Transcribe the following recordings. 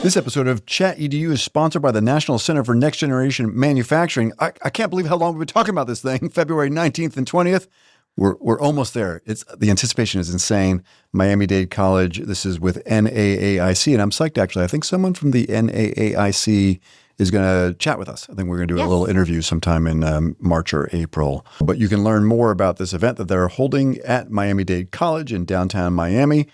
This episode of ChatEDU is sponsored by the National Center for Next Generation Manufacturing. I can't believe how long we've been talking about this thing. February 19th and 20th. We're almost there. The anticipation is insane. Miami-Dade College. This is with NAAIC, and I'm psyched, actually. I think someone from the NAAIC is going to chat with us. I think we're going to do a little interview sometime in March or April. But you can learn more about this event that they're holding at Miami-Dade College in downtown Miami.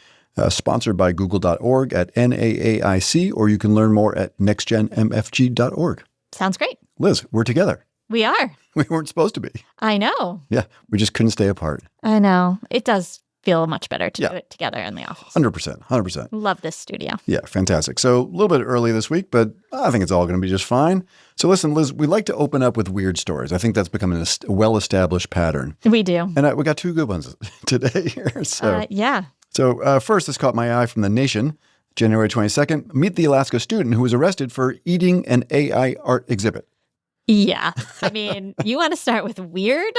Sponsored by google.org at NAAIC, or you can learn more at nextgenmfg.org. Sounds great. Liz, we're together. We are. We weren't supposed to be. I know. Yeah, we just couldn't stay apart. I know. It does feel much better to do it together in the office. 100%. Love this studio. Yeah, fantastic. So a little bit early this week, but I think it's all going to be just fine. So listen, Liz, we like to open up with weird stories. I think that's becoming a well-established pattern. We do. And we got two good ones today here. Yeah. So first, this caught my eye from The Nation, January 22nd. Meet the Alaska student who was arrested for eating an AI art exhibit. Yeah. I mean, you want to start with weird?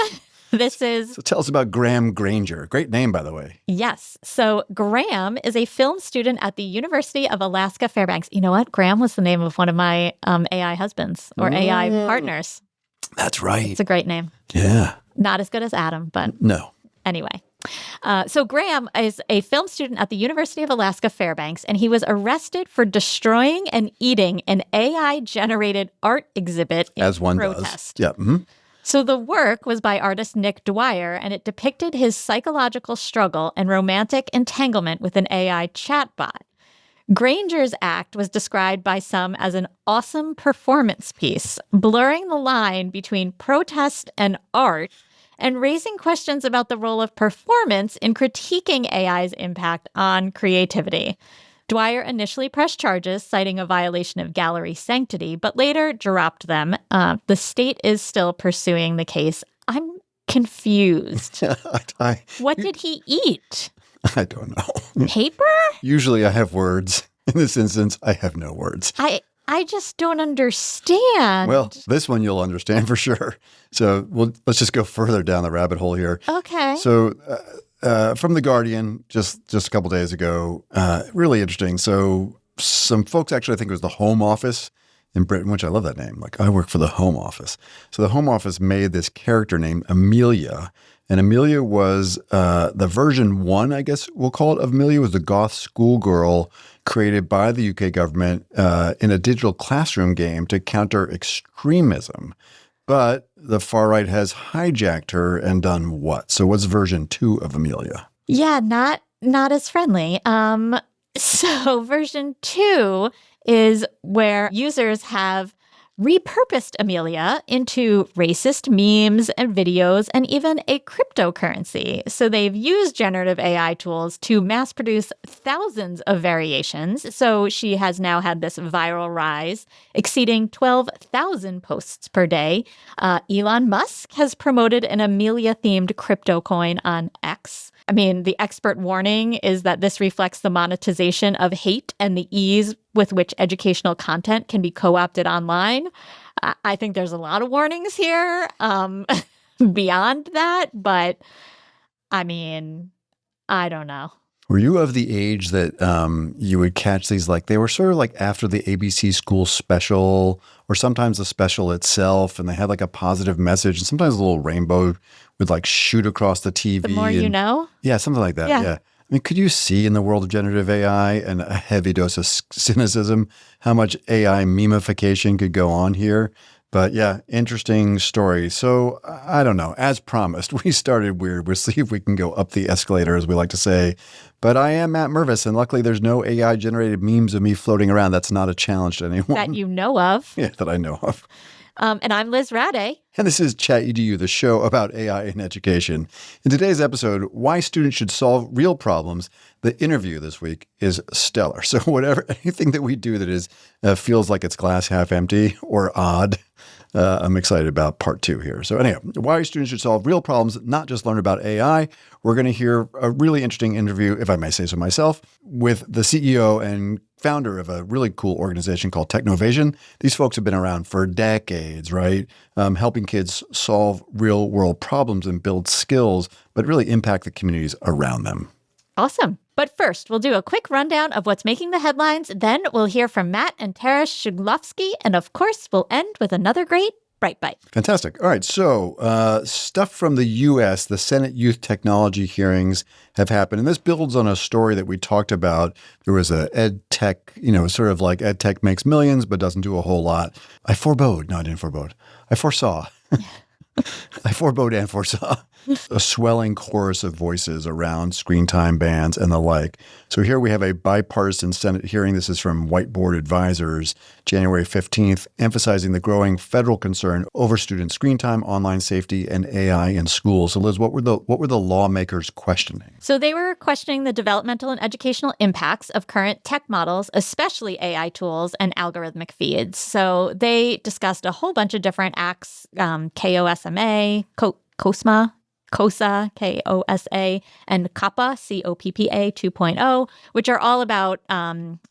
So tell us about Graham Granger. Great name, by the way. Yes. So Graham is a film student at the University of Alaska Fairbanks. You know what? Graham was the name of one of my AI husbands or AI partners. That's right. It's a great name. Yeah. Not as good as Adam, but no. Anyway. So Graham is a film student at the University of Alaska Fairbanks, and he was arrested for destroying and eating an AI-generated art exhibit in as one protest. does. Yeah. Mm-hmm. So the work was by artist Nick Dwyer, and it depicted his psychological struggle and romantic entanglement with an AI chatbot. Granger's act was described by some as an awesome performance piece, blurring the line between protest and art, and raising questions about the role of performance in critiquing AI's impact on creativity. Dwyer initially pressed charges, citing a violation of gallery sanctity, but later dropped them. The state is still pursuing the case. I'm confused. What did he eat? I don't know. Paper? Usually I have words. In this instance, I have no words. I just don't understand. Well, this one you'll understand for sure. So let's just go further down the rabbit hole here. Okay. So from The Guardian, just a couple days ago, really interesting. So some folks actually, I think it was the Home Office in Britain, which I love that name. Like, I work for the Home Office. So the Home Office made this character named Amelia. And Amelia was the version 1, I guess we'll call it, of Amelia was the goth schoolgirl created by the UK government in a digital classroom game to counter extremism. But the far right has hijacked her and done what? So what's version 2 of Amelia? Yeah, not as friendly. So version 2 is where users have repurposed Amelia into racist memes and videos and even a cryptocurrency. So they've used generative AI tools to mass produce thousands of variations. So she has now had this viral rise, exceeding 12,000 posts per day. Elon Musk has promoted an Amelia-themed crypto coin on X. I mean, the expert warning is that this reflects the monetization of hate and the ease with which educational content can be co-opted online. I think there's a lot of warnings here beyond that, but I mean, I don't know. Were you of the age that you would catch these, like, they were sort of like after the ABC school special or sometimes the special itself, and they had like a positive message, and sometimes a little rainbow would like shoot across the TV. The more you know? Yeah, something like that. Yeah. I mean, could you see in the world of generative AI and a heavy dose of cynicism how much AI memification could go on here? But yeah, interesting story. So I don't know. As promised, we started weird. We'll see if we can go up the escalator, as we like to say. But I am Matt Mervis, and luckily there's no AI-generated memes of me floating around. That's not a challenge to anyone. That you know of. Yeah, that I know of. And I'm Liz Rade. And this is ChatEDU, the show about AI in education. In today's episode, why students should solve real problems. The interview this week is stellar. So anything that we do that is feels like it's glass half empty or odd, I'm excited about part 2 here. So anyhow, why students should solve real problems, not just learn about AI. We're going to hear a really interesting interview, if I may say so myself, with the CEO and founder of a really cool organization called Technovasion. These folks have been around for decades, right? Helping kids solve real world problems and build skills, but really impact the communities around them. Awesome. But first, we'll do a quick rundown of what's making the headlines. Then we'll hear from Matt and Tara Shuglovsky. And of course, we'll end with another great Bright Bite. Fantastic. All right. So stuff from the U.S., the Senate Youth Technology hearings have happened. And this builds on a story that we talked about. There was a edtech, sort of like edtech makes millions, but doesn't do a whole lot. I forebode. No, I didn't forebode. I foresaw. I forebode and foresaw a swelling chorus of voices around screen time bans and the like. So here we have a bipartisan Senate hearing. This is from Whiteboard Advisors, January 15th, emphasizing the growing federal concern over student screen time, online safety, and AI in schools. So Liz, what were the lawmakers questioning? So they were questioning the developmental and educational impacts of current tech models, especially AI tools and algorithmic feeds. So they discussed a whole bunch of different acts, KOSMA, COSA, KOSA, and COPPA, COPPA 2.0, which are all about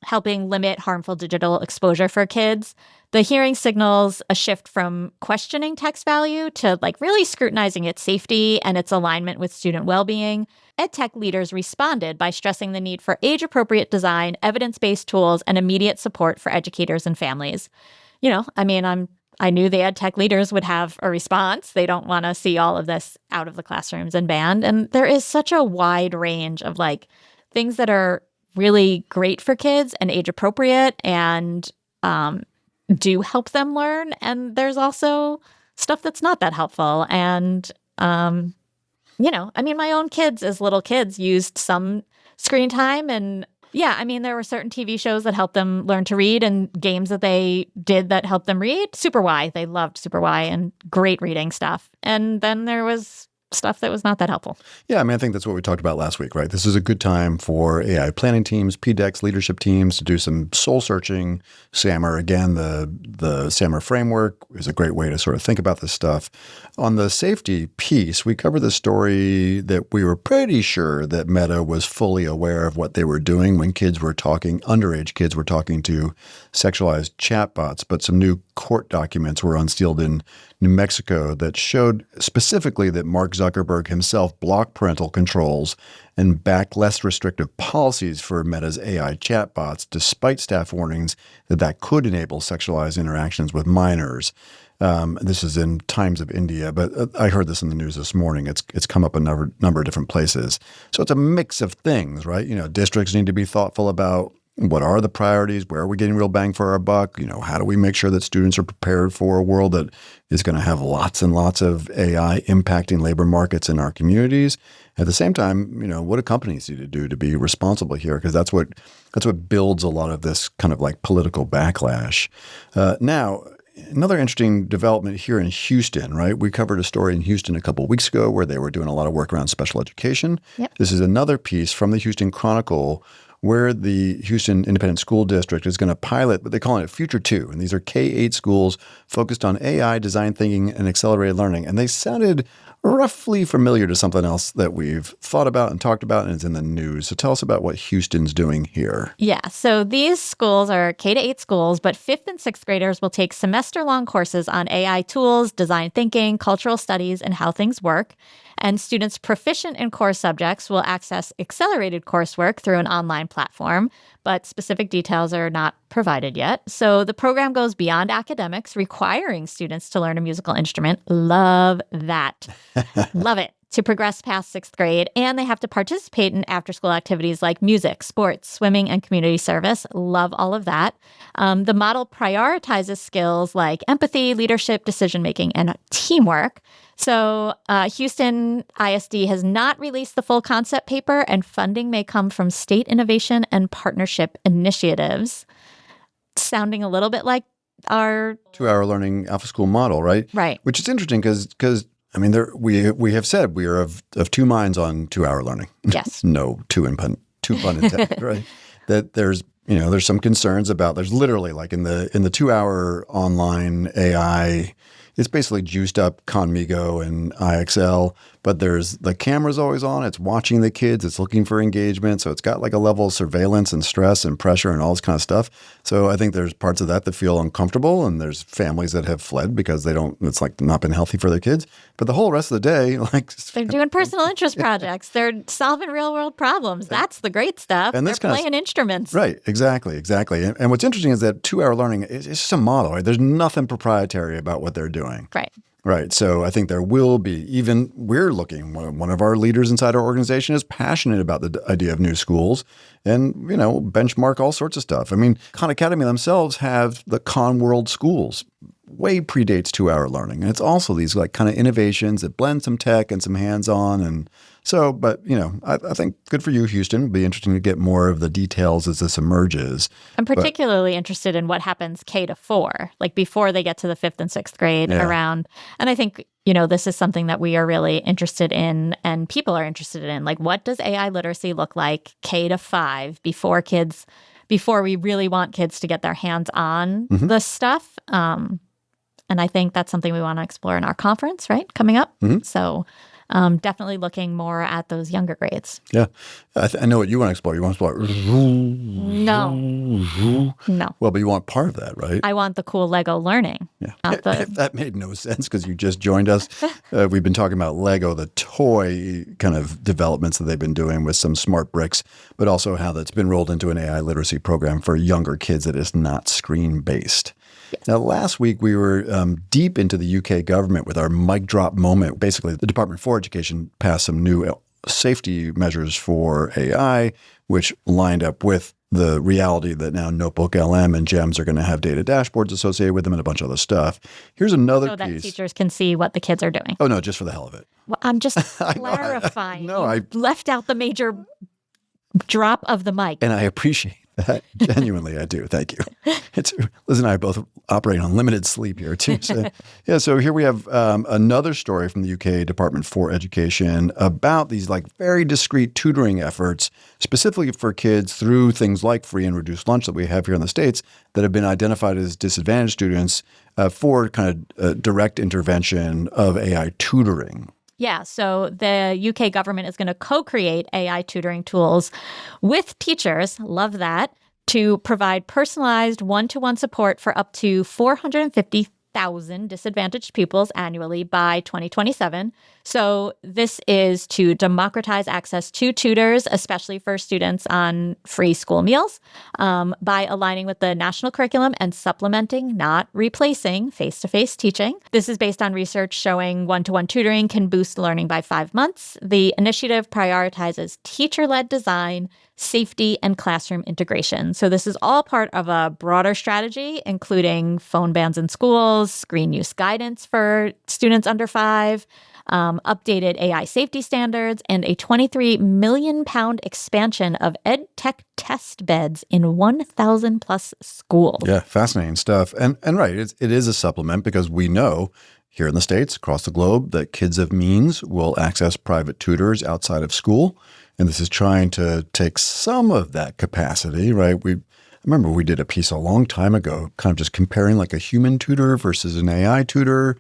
helping limit harmful digital exposure for kids. The hearing signals a shift from questioning text value to really scrutinizing its safety and its alignment with student well-being. EdTech leaders responded by stressing the need for age-appropriate design, evidence-based tools, and immediate support for educators and families. I knew the EdTech leaders would have a response. They don't want to see all of this out of the classrooms and banned. And there is such a wide range of things that are really great for kids and age appropriate and do help them learn. And there's also stuff that's not that helpful. And, my own kids as little kids used some screen time and there were certain TV shows that helped them learn to read and games that they did that helped them read. Super Y, they loved Super Y and great reading stuff. And then there was stuff that was not that helpful. Yeah, I think that's what we talked about last week, right? This is a good time for AI planning teams, PDEX leadership teams to do some soul searching. SAMR, again, the SAMR framework is a great way to sort of think about this stuff. On the safety piece, we covered the story that we were pretty sure that Meta was fully aware of what they were doing when underage kids were talking to sexualized chatbots, but some new court documents were unsealed in New Mexico that showed specifically that Mark Zuckerberg himself blocked parental controls and backed less restrictive policies for Meta's AI chatbots, despite staff warnings that could enable sexualized interactions with minors. This is in Times of India, but I heard this in the news this morning. It's come up a number of different places. So it's a mix of things, right? Districts need to be thoughtful about what are the priorities? Where are we getting real bang for our buck? How do we make sure that students are prepared for a world that is going to have lots and lots of AI impacting labor markets in our communities? At the same time, what do companies need to do to be responsible here? Because that's what builds a lot of this kind of political backlash. Now, another interesting development here in Houston, right? We covered a story in Houston a couple of weeks ago where they were doing a lot of work around special education. Yep. This is another piece from the Houston Chronicle where the Houston Independent School District is going to pilot, but they call it Future 2. And these are K-8 schools focused on AI, design thinking, and accelerated learning. And they sounded roughly familiar to something else that we've thought about and talked about and is in the news. So tell us about what Houston's doing here. Yeah, so these schools are K-8 schools, but 5th and 6th graders will take semester-long courses on AI tools, design thinking, cultural studies, and how things work. And students proficient in core subjects will access accelerated coursework through an online platform, but specific details are not provided yet. So the program goes beyond academics, requiring students to learn a musical instrument. Love that. Love it. To progress past 6th grade, and they have to participate in after-school activities like music, sports, swimming, and community service. Love all of that. The model prioritizes skills like empathy, leadership, decision-making, and teamwork. So Houston ISD has not released the full concept paper, and funding may come from state innovation and partnership initiatives. Sounding a little bit like our 2-hour learning alpha school model, right? Right. Which is interesting because we have said we are of two minds on 2-hour learning. Yes. No, two pun intended, right? That there's some concerns about, there's literally in the 2-hour online AI, it's basically juiced up Conmigo and IXL, but there's the camera's always on. It's watching the kids. It's looking for engagement. So it's got like a level of surveillance and stress and pressure and all this kind of stuff. So I think there's parts of that feel uncomfortable, and there's families that have fled because it's like not been healthy for their kids. But the whole rest of the day, like they're doing personal interest projects. They're solving real world problems. That's the great stuff. And they're playing instruments. Right. Exactly. And what's interesting is that 2-hour learning is just a model. Right? There's nothing proprietary about what they're doing. Right. So I think there will be, even we're looking, one of our leaders inside our organization is passionate about the idea of new schools and, benchmark all sorts of stuff. I mean, Khan Academy themselves have the Khan World Schools. Way predates 2-hour learning. And it's also these like kind of innovations that blend some tech and some hands-on. And so, but, I think good for you, Houston. It'll be interesting to get more of the details as this emerges. I'm particularly interested in what happens K to 4, like before they get to the 5th and 6th grade around. And I think, this is something that we are really interested in and people are interested in. Like, what does AI literacy look like K to 5 before we really want kids to get their hands on the stuff? And I think that's something we want to explore in our conference, right, coming up. So definitely looking more at those younger grades. Yeah. I know what you want to explore. You want to explore No. Well, but you want part of that, right? I want the cool Lego learning. Yeah. That made no sense because you just joined us. We've been talking about Lego, the toy kind of developments that they've been doing with some smart bricks, but also how that's been rolled into an AI literacy program for younger kids that is not screen-based. Yes. Now, last week, we were deep into the UK government with our mic drop moment. Basically, the Department for Education passed some new safety measures for AI, which lined up with the reality that now Notebook LM and GEMS are going to have data dashboards associated with them and a bunch of other stuff. Here's another piece. So that teachers can see what the kids are doing. Oh, no, just for the hell of it. Well, I'm just clarifying. I left out the major drop of the mic. And I appreciate that. Genuinely, I do. Thank you. Liz and I both operate on limited sleep here, too. So here we have another story from the UK Department for Education about these like very discrete tutoring efforts, specifically for kids through things like free and reduced lunch that we have here in the States that have been identified as disadvantaged students for kind of direct intervention of AI tutoring. Yeah, so the UK government is going to co-create AI tutoring tools with teachers, love that, to provide personalized one-to-one support for up to 450,000 disadvantaged pupils annually by 2027. So this is to democratize access to tutors, especially for students on free school meals, by aligning with the national curriculum and supplementing, not replacing, face-to-face teaching. This is based on research showing one-to-one tutoring can boost learning by 5 months. The initiative prioritizes teacher-led design, safety, and classroom integration. So this is all part of a broader strategy, including phone bans in schools, screen use guidance for students under 5, updated AI safety standards, and a £23 million expansion of edtech test beds in 1,000 plus schools. Yeah, fascinating stuff. And right, it is a supplement because we know here in the States, across the globe, that kids of means will access private tutors outside of school. And this is trying to take some of that capacity, right? I remember we did a piece a long time ago, kind of just comparing like a human tutor versus an AI tutor,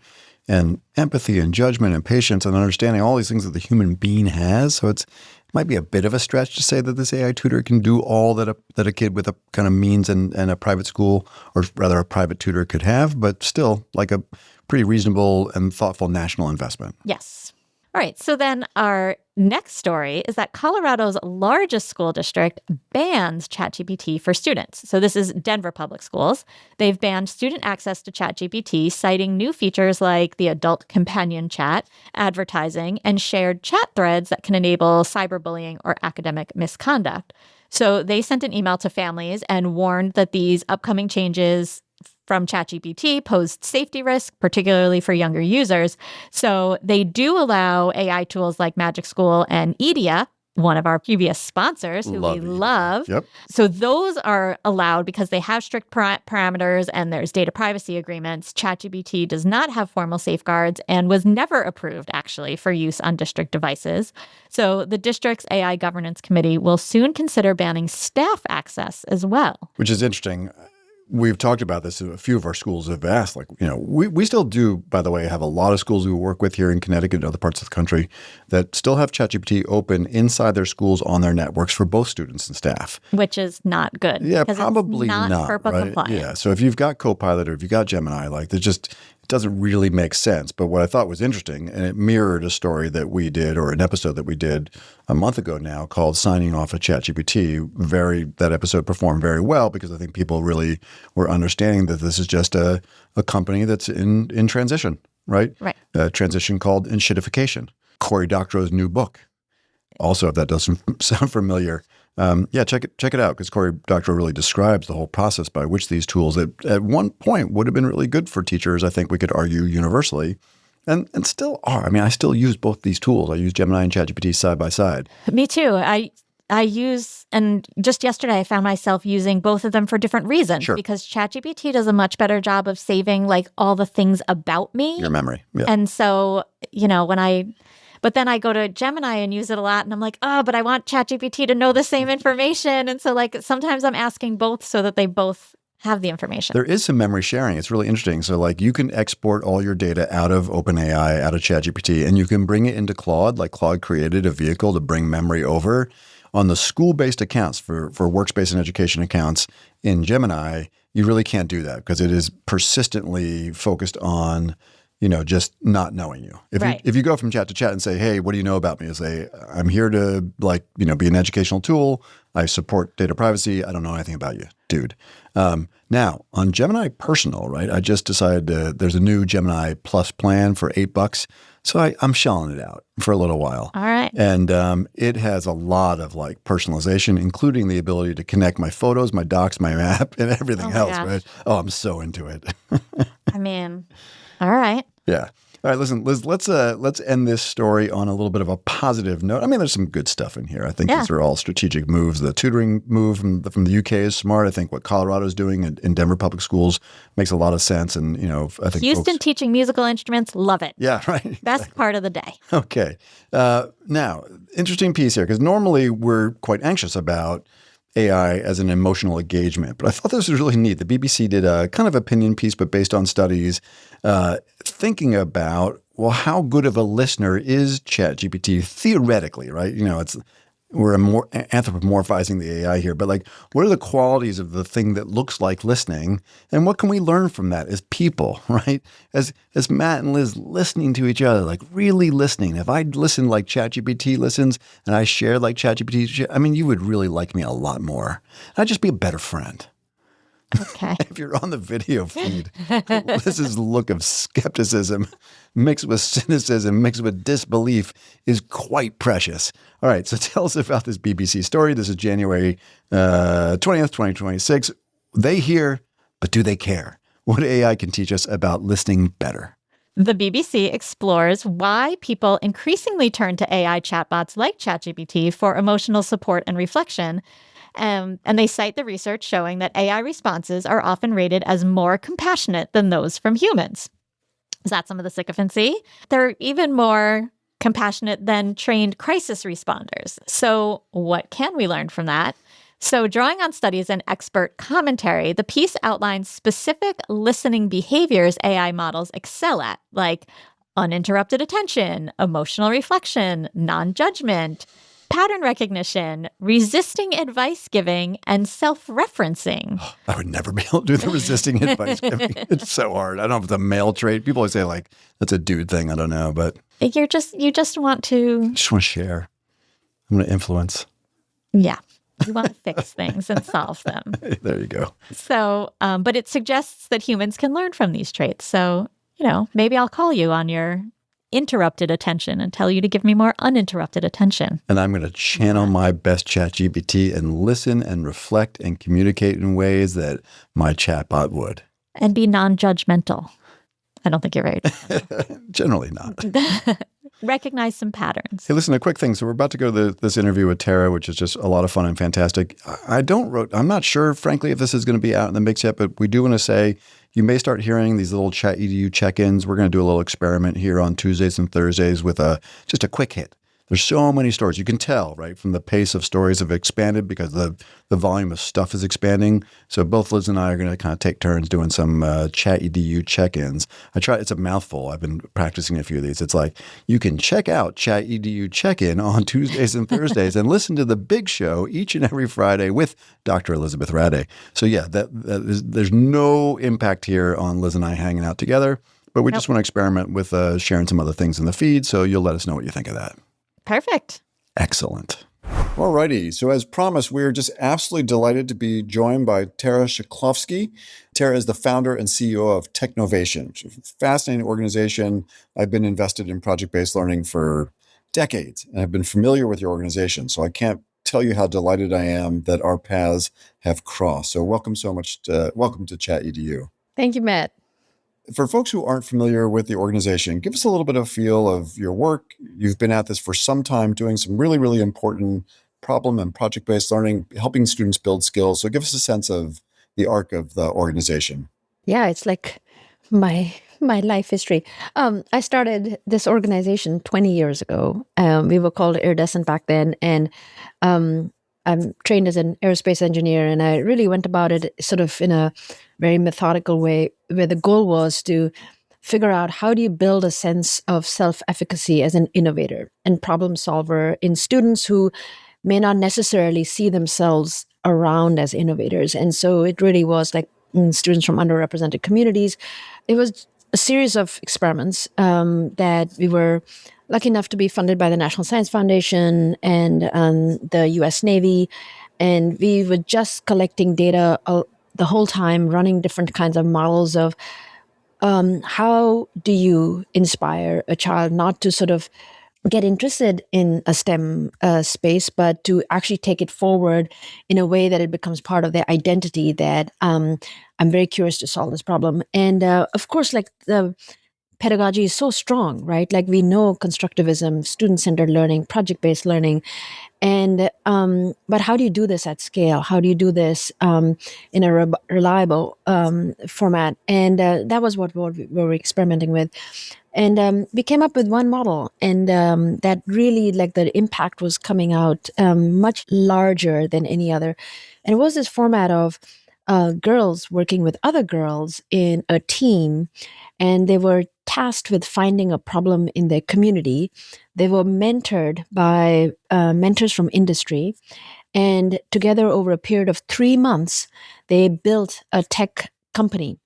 and empathy and judgment and patience and understanding all these things that the human being has. So it might be a bit of a stretch to say that this AI tutor can do all that a kid with a kind of means and a private school, or rather a private tutor, could have, but still like a pretty reasonable and thoughtful national investment. Yes. All right. So then our next story is that Colorado's largest school district bans ChatGPT for students. So this is Denver Public Schools. They've banned student access to ChatGPT, citing new features like the adult companion chat, advertising, and shared chat threads that can enable cyberbullying or academic misconduct. So they sent an email to families and warned that these upcoming changes from ChatGPT posed safety risk, particularly for younger users. So they do allow AI tools like Magic School and Edia, one of our previous sponsors who we love. Yep. So those are allowed because they have strict parameters and there's data privacy agreements. ChatGPT does not have formal safeguards and was never approved, actually, for use on district devices. So the district's AI governance committee will soon consider banning staff access as well. Which is interesting. we've talked about this. A few of our schools have asked, like, we still do, by the way, have a lot of schools we work with here in Connecticut and other parts of the country that still have ChatGPT open inside their schools on their networks for both students and staff. Which is not good. Yeah, probably it's not FERPA right? compliant. Yeah. So if you've got Copilot or if you've got Gemini, like it doesn't really make sense. But what I thought was interesting, and it mirrored a story that we did or an episode that we did a month ago now called Signing Off of ChatGPT. That episode performed very well because I think people really were understanding that this is just a company that's in transition, right? Right. A transition called enshittification. Cory Doctorow's new book. Also, if that doesn't sound familiar, check it out because Cory Doctorow really describes the whole process by which these tools at one point would have been really good for teachers. I think we could argue universally, and still are. I mean, I still use both these tools. I use Gemini and ChatGPT side by side. Me too. I use, and just yesterday I found myself using both of them for different reasons. Sure. Because ChatGPT does a much better job of saving like all the things about me. Your memory. Yeah. And so, but then I go to Gemini and use it a lot and I'm like, but I want ChatGPT to know the same information. And so like sometimes I'm asking both so that they both have the information. There is some memory sharing. It's really interesting. So like you can export all your data out of OpenAI, out of ChatGPT, and you can bring it into Claude. Like Claude created a vehicle to bring memory over. On the school-based accounts for workspace and education accounts in Gemini, you really can't do that because it is persistently focused on just not knowing you. If you go from chat to chat and say, hey, what do you know about me? And say, I'm here to be an educational tool. I support data privacy. I don't know anything about you, dude. Now on Gemini Personal, right? I just decided there's a new Gemini Plus plan for $8. So I'm shelling it out for a little while. All right. And it has a lot of like personalization, including the ability to connect my photos, my docs, my map, and everything else, gosh. right? Oh, I'm so into it. I mean, all right. Yeah. All right, listen, Liz, let's end this story on a little bit of a positive note. I mean, there's some good stuff in here. I think these are all strategic moves. The tutoring move from the UK is smart. I think what Colorado's doing in Denver Public Schools makes a lot of sense. And, I think Houston teaching musical instruments, love it. Yeah, right. Best part of the day. Okay. Now, interesting piece here, because normally we're quite anxious about AI as an emotional engagement. But I thought this was really neat. The BBC did a kind of opinion piece, but based on studies, thinking about, well, how good of a listener is ChatGPT theoretically, right? We're more anthropomorphizing the AI here, but like, what are the qualities of the thing that looks like listening, and what can we learn from that as people, right? As Matt and Liz listening to each other, like really listening. If I listened like ChatGPT listens, and I shared like ChatGPT, I mean, you would really like me a lot more. I'd just be a better friend. Okay. If you're on the video feed, Liz's look of skepticism mixed with cynicism, mixed with disbelief is quite precious. All right, so tell us about this BBC story. This is January 20th, 2026. They hear, but do they care? What AI can teach us about listening better. The BBC explores why people increasingly turn to AI chatbots like ChatGPT for emotional support and reflection. And they cite the research showing that AI responses are often rated as more compassionate than those from humans. Is that some of the sycophancy? They're even more compassionate than trained crisis responders. So what can we learn from that? So drawing on studies and expert commentary, the piece outlines specific listening behaviors AI models excel at, like uninterrupted attention, emotional reflection, non-judgment, pattern recognition, resisting advice giving, and self-referencing. I would never be able to do the resisting advice giving. It's so hard. I don't know if it's a male trait. People always say like, that's a dude thing. I don't know, but you just want to share. I'm going to influence. Yeah. You want to fix things and solve them. There you go. So, but it suggests that humans can learn from these traits. So, maybe I'll call you on your interrupted attention and tell you to give me more uninterrupted attention. And I'm going to channel my best ChatGPT and listen and reflect and communicate in ways that my chatbot would. And be non-judgmental. I don't think you're very Generally not. Recognize some patterns. Hey, listen, a quick thing. So we're about to go to this interview with Tara, which is just a lot of fun and fantastic. I'm not sure, frankly, if this is going to be out in the mix yet, but we do want to say you may start hearing these little ChatEDU check-ins. We're going to do a little experiment here on Tuesdays and Thursdays with just a quick hit. There's so many stories. You can tell, right, from the pace of stories have expanded because the volume of stuff is expanding. So both Liz and I are going to kind of take turns doing some ChatEDU check-ins. It's a mouthful. I've been practicing a few of these. It's like you can check out ChatEDU check-in on Tuesdays and Thursdays and listen to the big show each and every Friday with Dr. Elizabeth Radé. So yeah, there's no impact here on Liz and I hanging out together, but we just want to experiment with sharing some other things in the feed. So you'll let us know what you think of that. Perfect. Excellent. All righty. So as promised, we're just absolutely delighted to be joined by Tara Shklovsky. Tara is the founder and CEO of Technovation, which is a fascinating organization. I've been invested in project-based learning for decades, and I've been familiar with your organization. So I can't tell you how delighted I am that our paths have crossed. So welcome to ChatEDU. Thank you, Matt. For folks who aren't familiar with the organization, give us a little bit of a feel of your work. You've been at this for some time, doing some really, really important problem and project-based learning, helping students build skills. So give us a sense of the arc of the organization. Yeah, it's like my life history. I started this organization 20 years ago. We were called Iridescent back then, and I'm trained as an aerospace engineer, and I really went about it sort of in a very methodical way, where the goal was to figure out how do you build a sense of self-efficacy as an innovator and problem solver in students who may not necessarily see themselves around as innovators. And so it really was like students from underrepresented communities. It was a series of experiments that we were lucky enough to be funded by the National Science Foundation and the US Navy. And we were just collecting data the whole time, running different kinds of models of how do you inspire a child not to sort of get interested in a STEM space, but to actually take it forward in a way that it becomes part of their identity, that I'm very curious to solve this problem. And of course, like the pedagogy is so strong, right? Like we know constructivism, student-centered learning, project-based learning. And but how do you do this at scale? How do you do this in a reliable format? And that was what we were experimenting with. And we came up with one model, and that really, like, the impact was coming out much larger than any other. And it was this format of girls working with other girls in a team, and they were tasked with finding a problem in their community. They were mentored by mentors from industry, and together over a period of 3 months, they built a tech company.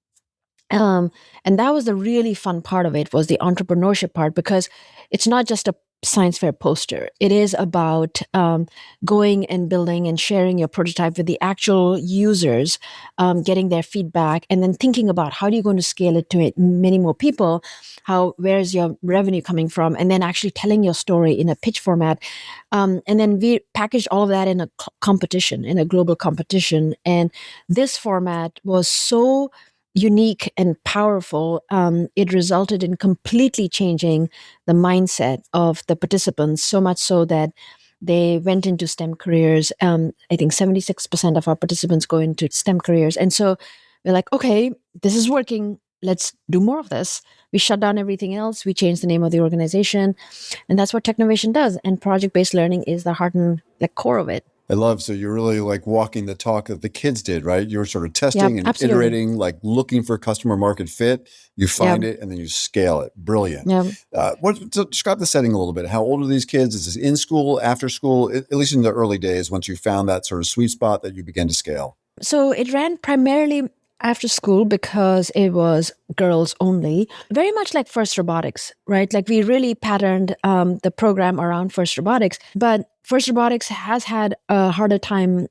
And that was the really fun part of it, was the entrepreneurship part, because it's not just a science fair poster. It is about going and building and sharing your prototype with the actual users, getting their feedback, and then thinking about how are you going to scale it to many more people, where is your revenue coming from, and then actually telling your story in a pitch format. And then we packaged all of that in a competition, in a global competition. And this format was so unique and powerful. It resulted in completely changing the mindset of the participants, so much so that they went into STEM careers. I think 76% of our participants go into STEM careers. And so we're like, okay, this is working. Let's do more of this. We shut down everything else. We changed the name of the organization. And that's what Technovation does. And project-based learning is the heart and the core of it. I love, so you're really like walking the talk that the kids did, right? You were sort of testing and absolutely. iterating, like looking for customer market fit. You find it and then you scale it. Brilliant. So describe the setting a little bit. How old are these kids? Is this in school, after school, at least in the early days, once you found that sort of sweet spot that you began to scale? So it ran primarily after school because it was girls only, very much like FIRST Robotics, right? Like we really patterned the program around FIRST Robotics, but FIRST Robotics has had a harder time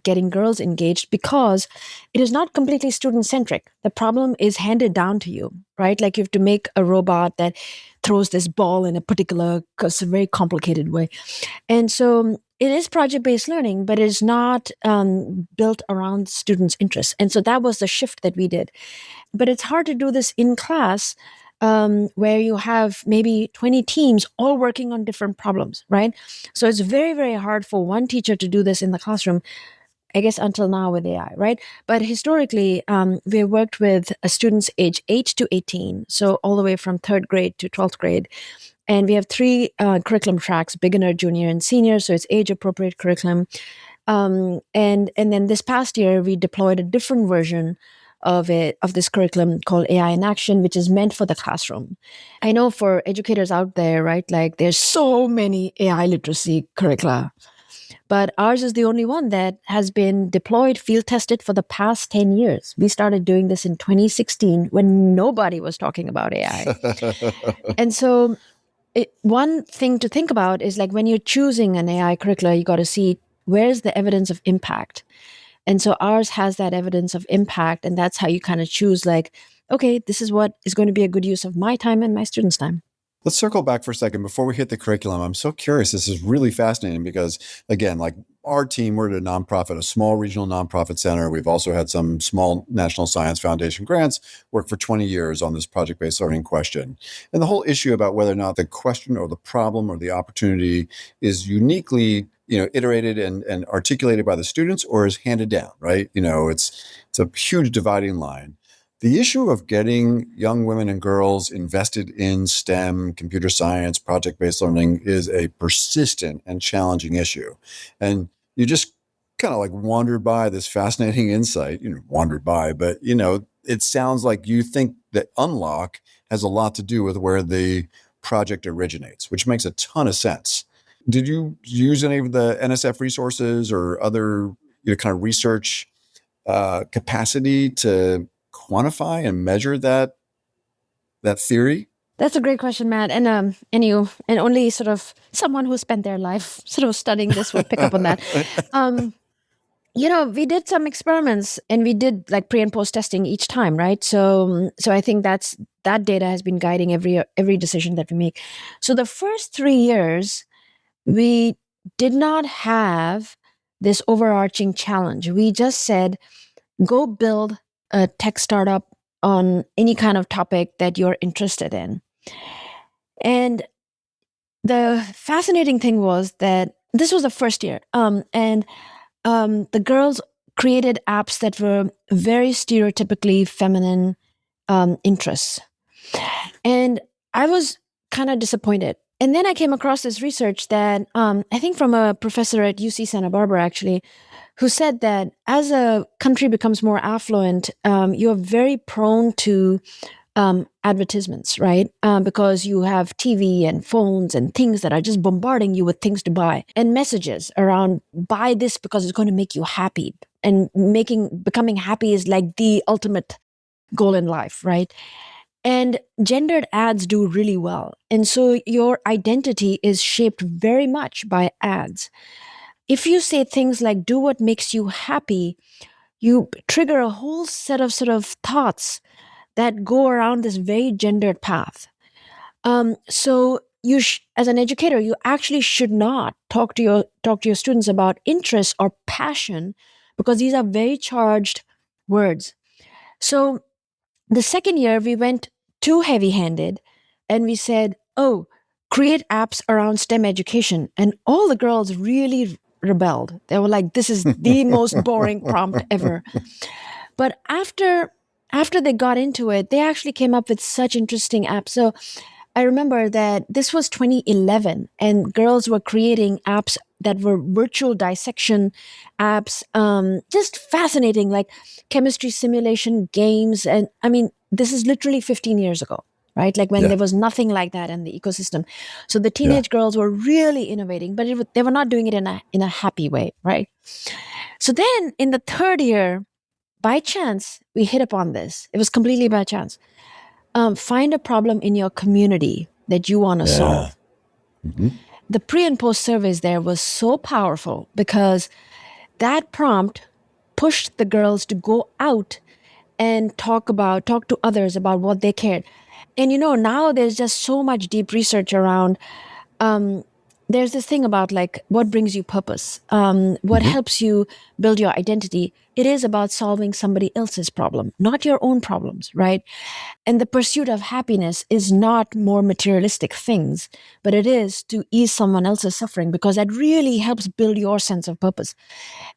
getting girls engaged because it is not completely student-centric. The problem is handed down to you, right? Like you have to make a robot that throws this ball in a particular, very complicated way. And so it is project-based learning, but it is not built around students' interests. And so that was the shift that we did. But it's hard to do this in class where you have maybe 20 teams all working on different problems, right? So it's very, very hard for one teacher to do this in the classroom, I guess until now with AI, right? But historically, we worked with students age 8 to 18, so all the way from 3rd grade to 12th grade. And we have three curriculum tracks: beginner, junior, and senior. So it's age-appropriate curriculum. And then this past year, we deployed a different version of this curriculum called AI in Action, which is meant for the classroom. I know for educators out there, right, like there's so many AI literacy curricula, but ours is the only one that has been deployed, field tested for the past 10 years. We started doing this in 2016 when nobody was talking about AI. And so one thing to think about is like when you're choosing an AI curricula, you got to see where's the evidence of impact. And so ours has that evidence of impact. And that's how you kind of choose like, okay, this is what is going to be a good use of my time and my students' time. Let's circle back for a second before we hit the curriculum. I'm so curious. This is really fascinating because, again, like our team, we're at a nonprofit, a small regional nonprofit center. We've also had some small National Science Foundation grants, worked for 20 years on this project-based learning question. And the whole issue about whether or not the question or the problem or the opportunity is uniquely iterated and articulated by the students or is handed down, right? It's a huge dividing line. The issue of getting young women and girls invested in STEM, computer science, project-based learning is a persistent and challenging issue. And you just kind of like wandered by this fascinating insight, but it sounds like you think that Unlock has a lot to do with where the project originates, which makes a ton of sense. Did you use any of the NSF resources or other kind of research capacity to quantify and measure that theory? That's a great question, Matt. And only sort of someone who spent their life sort of studying this will pick up on that. We did some experiments and we did like pre and post testing each time, right? So I think that data has been guiding every decision that we make. So the first 3 years, we did not have this overarching challenge. We just said, go build a tech startup on any kind of topic that you're interested in. And the fascinating thing was that this was the first year. The girls created apps that were very stereotypically feminine interests. And I was kind of disappointed. And then I came across this research that I think from a professor at UC Santa Barbara, actually, who said that as a country becomes more affluent, you're very prone to advertisements, right? Because you have TV and phones and things that are just bombarding you with things to buy and messages around buy this because it's going to make you happy. And becoming happy is like the ultimate goal in life, right? And gendered ads do really well. And so your identity is shaped very much by ads. If you say things like, do what makes you happy, you trigger a whole set of sort of thoughts that go around this very gendered path. So you, as an educator, you actually should not talk to your students about interest or passion because these are very charged words. So the second year, we went too heavy-handed and we said, create apps around STEM education. And all the girls really rebelled. They were like, this is the most boring prompt ever. But after they got into it, they actually came up with such interesting apps. So I remember that this was 2011 and girls were creating apps that were virtual dissection apps, just fascinating, like chemistry simulation games. And I mean, this is literally 15 years ago, right? Like when there was nothing like that in the ecosystem. So the teenage girls were really innovating, but they were not doing it in a happy way, right? So then in the third year, by chance, we hit upon this. It was completely by chance. Find a problem in your community that you want to solve. Mm-hmm. The pre and post surveys there was so powerful because that prompt pushed the girls to go out and talk to others about what they cared. And now there's just so much deep research around. There's this thing about like what brings you purpose, what helps you build your identity. It is about solving somebody else's problem, not your own problems, right? And the pursuit of happiness is not more materialistic things, but it is to ease someone else's suffering because that really helps build your sense of purpose.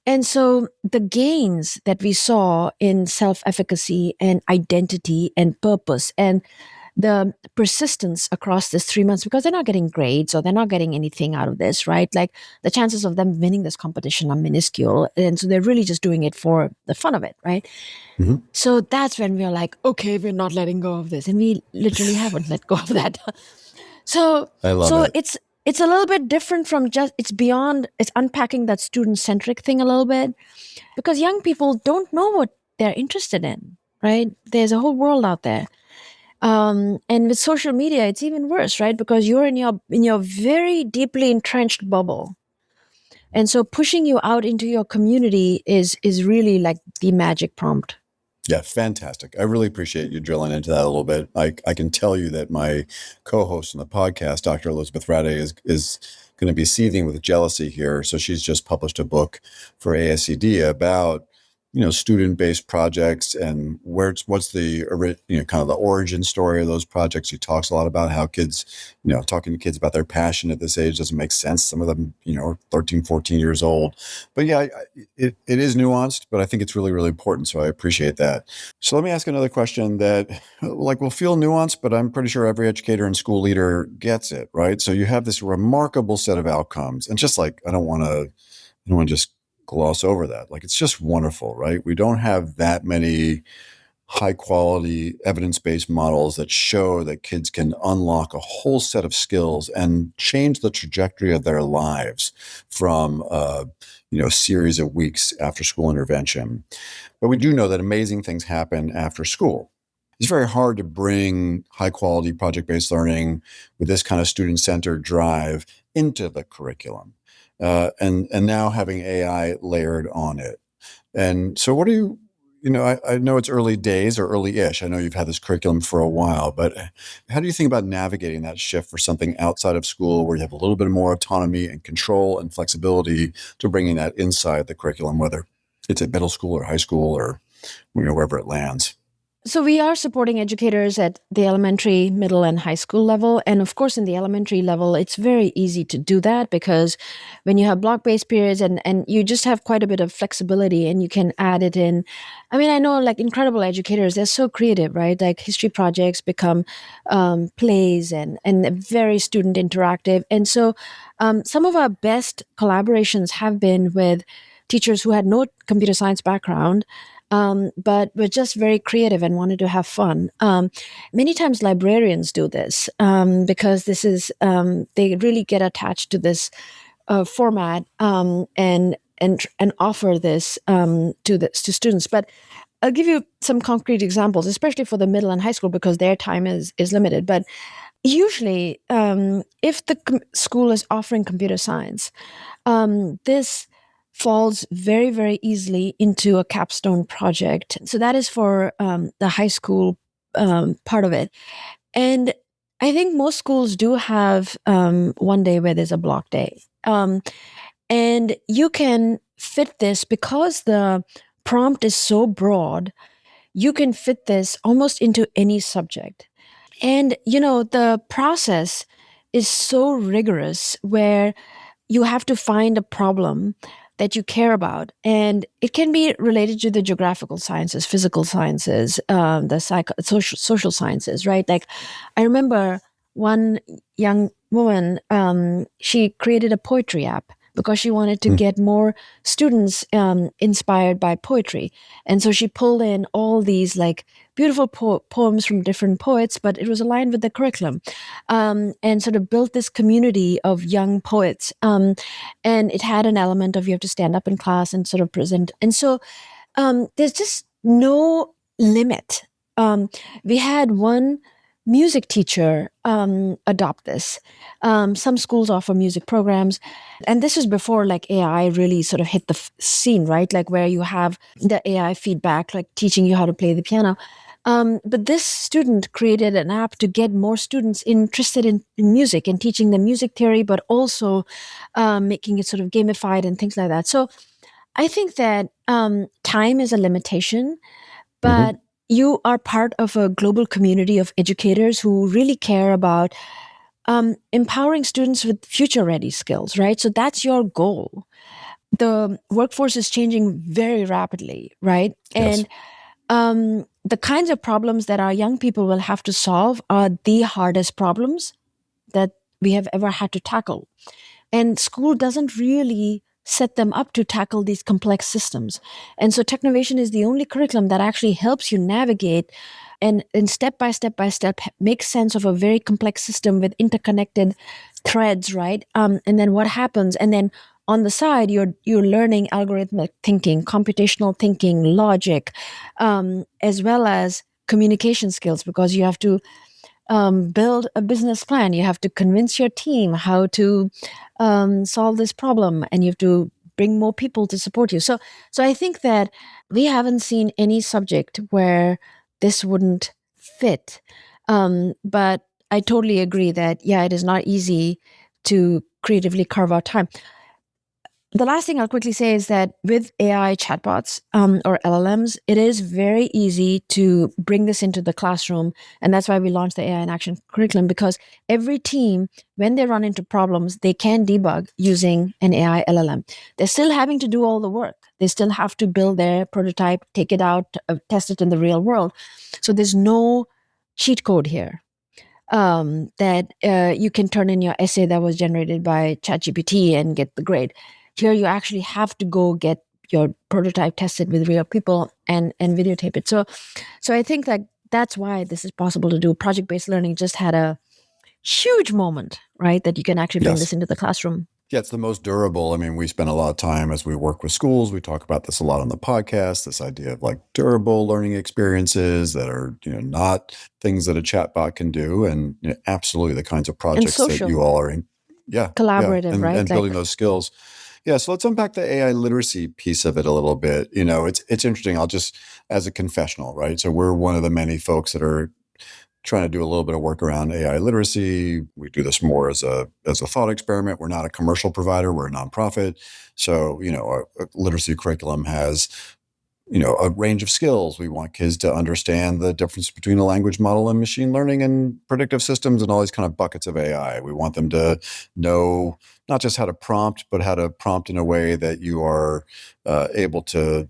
And so the gains that we saw in self-efficacy and identity and purpose and the persistence across this 3 months, because they're not getting grades or they're not getting anything out of this, right? Like the chances of them winning this competition are minuscule. And so they're really just doing it for the fun of it, right? Mhm. So that's when we're like, okay, we're not letting go of this. And we literally haven't let go of that. So I love so it. it's a little bit different from just, it's unpacking that student-centric thing a little bit, because young people don't know what they're interested in, right? There's a whole world out there. And with social media, it's even worse, right? Because you're in your very deeply entrenched bubble. And so pushing you out into your community is really like the magic prompt. Yeah, fantastic. I really appreciate you drilling into that a little bit. I can tell you that my co-host on the podcast, Dr. Elizabeth Rade, is going to be seething with jealousy here. So she's just published a book for ASCD about student-based projects and what's the kind of the origin story of those projects. She talks a lot about how kids, talking to kids about their passion at this age doesn't make sense. Some of them, are 13, 14 years old. But yeah, it is nuanced, but I think it's really, really important. So I appreciate that. So let me ask another question that will feel nuanced, but I'm pretty sure every educator and school leader gets it, right? So you have this remarkable set of outcomes, and just like, I don't want to just gloss over that. Like, it's just wonderful, right? We don't have that many high quality evidence-based models that show that kids can unlock a whole set of skills and change the trajectory of their lives from a series of weeks after school intervention. But we do know that amazing things happen after school. It's very hard to bring high quality project-based learning with this kind of student-centered drive into the curriculum. And now having AI layered on it. And so what do I know it's early days or early-ish. I know you've had this curriculum for a while, but how do you think about navigating that shift for something outside of school where you have a little bit more autonomy and control and flexibility to bringing that inside the curriculum, whether it's at middle school or high school or wherever it lands? So we are supporting educators at the elementary, middle, and high school level. And of course, in the elementary level, it's very easy to do that because when you have block-based periods and you just have quite a bit of flexibility and you can add it in. I mean, I know like incredible educators, they're so creative, right? Like history projects become plays and very student interactive. And so some of our best collaborations have been with teachers who had no computer science background, but were just very creative and wanted to have fun. Many times librarians do this because this is they really get attached to this format and offer this to students. But I'll give you some concrete examples, especially for the middle and high school, because their time is limited. But usually, if the school is offering computer science, this falls very, very easily into a capstone project. So that is for the high school part of it. And I think most schools do have one day where there's a block day. And you can fit this because the prompt is so broad, you can fit this almost into any subject. And, the process is so rigorous where you have to find a problem that you care about. And it can be related to the geographical sciences, physical sciences, the social sciences, right? Like, I remember one young woman, she created a poetry app because she wanted to get more students inspired by poetry. And so she pulled in all these like beautiful poems from different poets, but it was aligned with the curriculum, and sort of built this community of young poets. And it had an element of you have to stand up in class and sort of present. And so there's just no limit. We had one music teacher adopt this. Some schools offer music programs. And this is before like AI really sort of hit the scene, right? Like where you have the AI feedback, like teaching you how to play the piano. But this student created an app to get more students interested in music and teaching them music theory, but also making it sort of gamified and things like that. So I think that time is a limitation, but you are part of a global community of educators who really care about empowering students with future-ready skills, right? So that's your goal. The workforce is changing very rapidly, right? Yes. And the kinds of problems that our young people will have to solve are the hardest problems that we have ever had to tackle. And school doesn't really set them up to tackle these complex systems. And so Technovation is the only curriculum that actually helps you navigate and step by step make sense of a very complex system with interconnected threads, right? And then what happens? And then on the side, you're learning algorithmic thinking, computational thinking, logic, as well as communication skills, because you have to build a business plan. You have to convince your team how to solve this problem, and you have to bring more people to support you. So I think that we haven't seen any subject where this wouldn't fit. But I totally agree that, yeah, it is not easy to creatively carve out time. The last thing I'll quickly say is that with AI chatbots or LLMs, it is very easy to bring this into the classroom. And that's why we launched the AI in Action curriculum, because every team, when they run into problems, they can debug using an AI LLM. They're still having to do all the work. They still have to build their prototype, take it out, test it in the real world. So there's no cheat code here. That you can turn in your essay that was generated by ChatGPT and get the grade. Here, you actually have to go get your prototype tested with real people and videotape it. So I think that that's why this is possible to do. Project-based learning just had a huge moment, right? That you can actually bring this into the classroom. Yeah, it's the most durable. I mean, we spend a lot of time as we work with schools. We talk about this a lot on the podcast, this idea of like durable learning experiences that are, not things that a chatbot can do. And absolutely the kinds of projects that you all are in. Yeah. Collaborative, and, right? And building those skills. Yeah. So let's unpack the AI literacy piece of it a little bit. It's interesting. I'll just, as a confessional, right? So we're one of the many folks that are trying to do a little bit of work around AI literacy. We do this more as a thought experiment. We're not a commercial provider. We're a nonprofit. So, our literacy curriculum has, a range of skills. We want kids to understand the difference between a language model and machine learning and predictive systems and all these kind of buckets of AI. We want them to know not just how to prompt, but how to prompt in a way that you are able to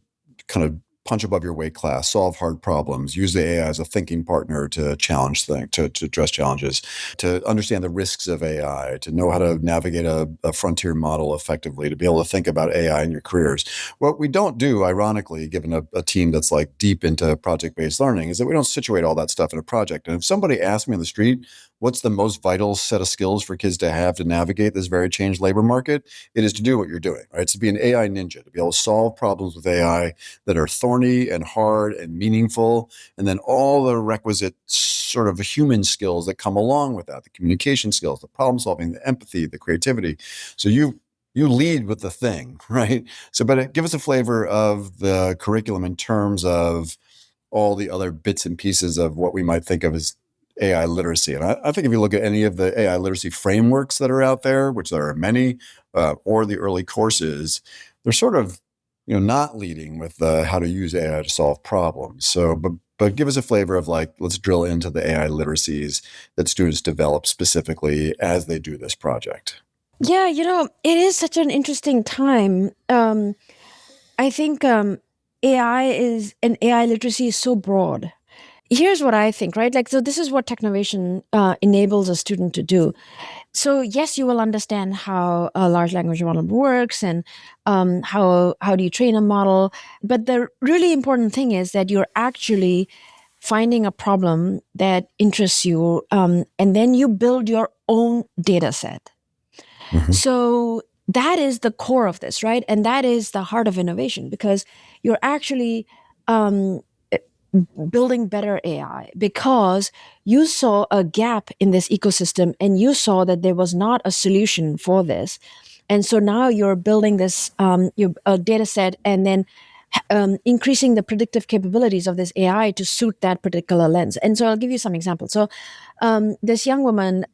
kind of punch above your weight class, solve hard problems, use the AI as a thinking partner to challenge things, to address challenges, to understand the risks of AI, to know how to navigate a frontier model effectively, to be able to think about AI in your careers. What we don't do, ironically, given a team that's like deep into project-based learning, is that we don't situate all that stuff in a project. And if somebody asks me on the street, what's the most vital set of skills for kids to have to navigate this very changed labor market? It is to do what you're doing, right? It's to be an AI ninja, to be able to solve problems with AI that are thorny and hard and meaningful, and then all the requisite sort of human skills that come along with that, the communication skills, the problem solving, the empathy, the creativity. So you lead with the thing, right? So, but give us a flavor of the curriculum in terms of all the other bits and pieces of what we might think of as AI literacy. And I think if you look at any of the AI literacy frameworks that are out there, which there are many, or the early courses, they're sort of, not leading with how to use AI to solve problems. So, but give us a flavor of like, let's drill into the AI literacies that students develop specifically as they do this project. Yeah, it is such an interesting time. I think AI literacy is so broad. Here's what I think, right? So this is what Technovation enables a student to do. So yes, you will understand how a large language model works and how do you train a model. But the really important thing is that you're actually finding a problem that interests you, and then you build your own data set. Mm-hmm. So that is the core of this, right? And that is the heart of innovation, because you're actually building better AI because you saw a gap in this ecosystem and you saw that there was not a solution for this. And so now you're building this data set and then increasing the predictive capabilities of this AI to suit that particular lens. And so I'll give you some examples. So this young woman,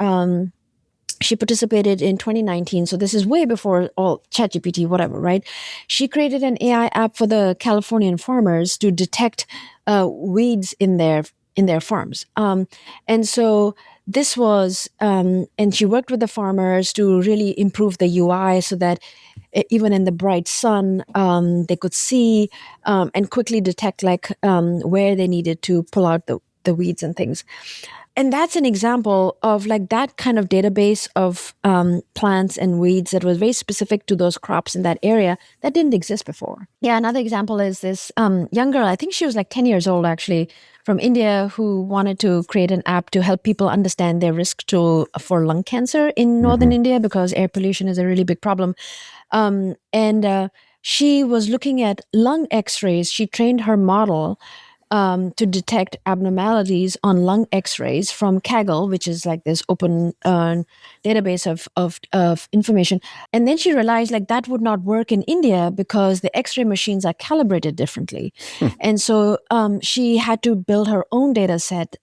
she participated in 2019. So this is way before all ChatGPT, whatever, right? She created an AI app for the Californian farmers to detect weeds in their farms. And so this was, and she worked with the farmers to really improve the UI so that even in the bright sun, they could see and quickly detect where they needed to pull out the weeds and things. And that's an example of like that kind of database of plants and weeds that was very specific to those crops in that area that didn't exist before. Yeah, another example is this young girl, I think she was like 10 years old actually, from India, who wanted to create an app to help people understand their risk for lung cancer in northern India, because air pollution is a really big problem. And she was looking at lung x-rays. She trained her model to detect abnormalities on lung x-rays from Kaggle, which is like this open database of information. And then she realized like that would not work in India because the x-ray machines are calibrated differently. And so she had to build her own data set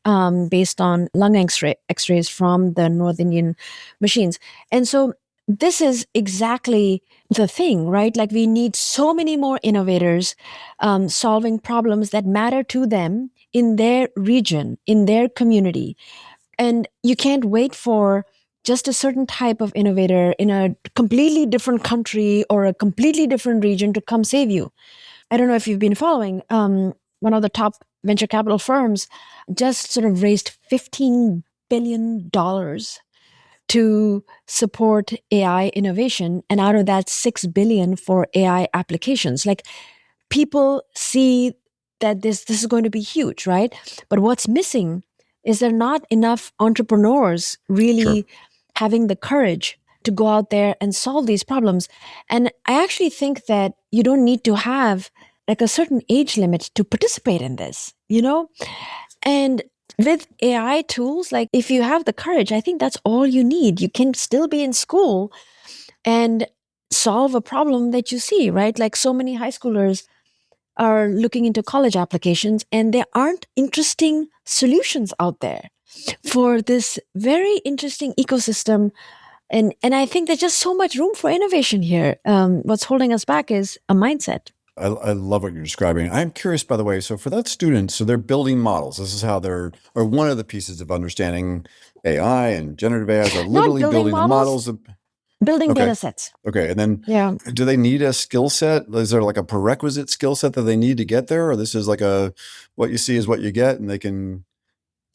based on lung x-rays from the North Indian machines. And so this is exactly the thing, right? Like we need so many more innovators solving problems that matter to them in their region, in their community. And you can't wait for just a certain type of innovator in a completely different country or a completely different region to come save you. I don't know if you've been following, one of the top venture capital firms just sort of raised $15 billion to support AI innovation, and out of that, 6 billion for AI applications. Like people see that this is going to be huge, right? But what's missing is there not enough entrepreneurs really having the courage to go out there and solve these problems. And I actually think that you don't need to have like a certain age limit to participate in this, you know? And with AI tools, like if you have the courage, I think that's all you need. You can still be in school and solve a problem that you see, right? Like so many high schoolers are looking into college applications and there aren't interesting solutions out there for this very interesting ecosystem. And I think there's just so much room for innovation here. What's holding us back is a mindset. I love what you're describing. I'm curious, by the way, so for that student, so they're building models. This is how or one of the pieces of understanding AI and generative AI are literally building the models. Building data sets. Okay. And then do they need a skill set? Is there like a prerequisite skill set that they need to get there? Or this is like what you see is what you get and they can...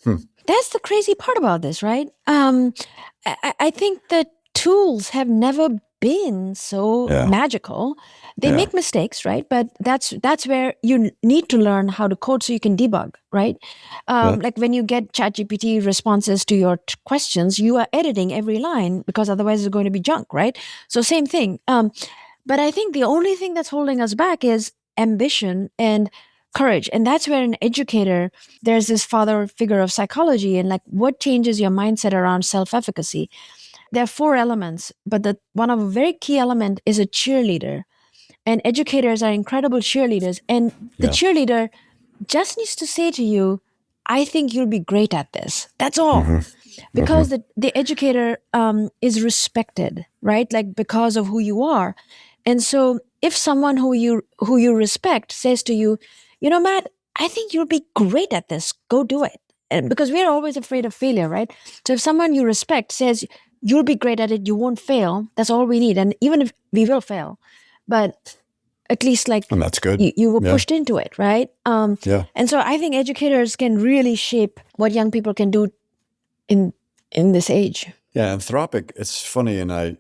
That's the crazy part about this, right? I think that tools have never been so magical. They make mistakes, right? But that's where you need to learn how to code so you can debug, right? Like when you get ChatGPT responses to your questions, you are editing every line because otherwise it's going to be junk, right? So same thing. But I think the only thing that's holding us back is ambition and courage. And that's where an educator, there's this father figure of psychology and like what changes your mindset around self-efficacy. There are 4 elements, but one of a very key element is a cheerleader. And educators are incredible cheerleaders. And the cheerleader just needs to say to you, I think you'll be great at this. That's all. Because the educator is respected, right? Like because of who you are. And so if someone who you respect says to you, you know, Matt, I think you'll be great at this. Go do it. And because we're always afraid of failure, right? So if someone you respect says, you'll be great at it, you won't fail, that's all we need. And even if we will fail, but at least like and that's good. You were pushed into it, right? And so I think educators can really shape what young people can do in this age. Yeah, Anthropic, it's funny, and I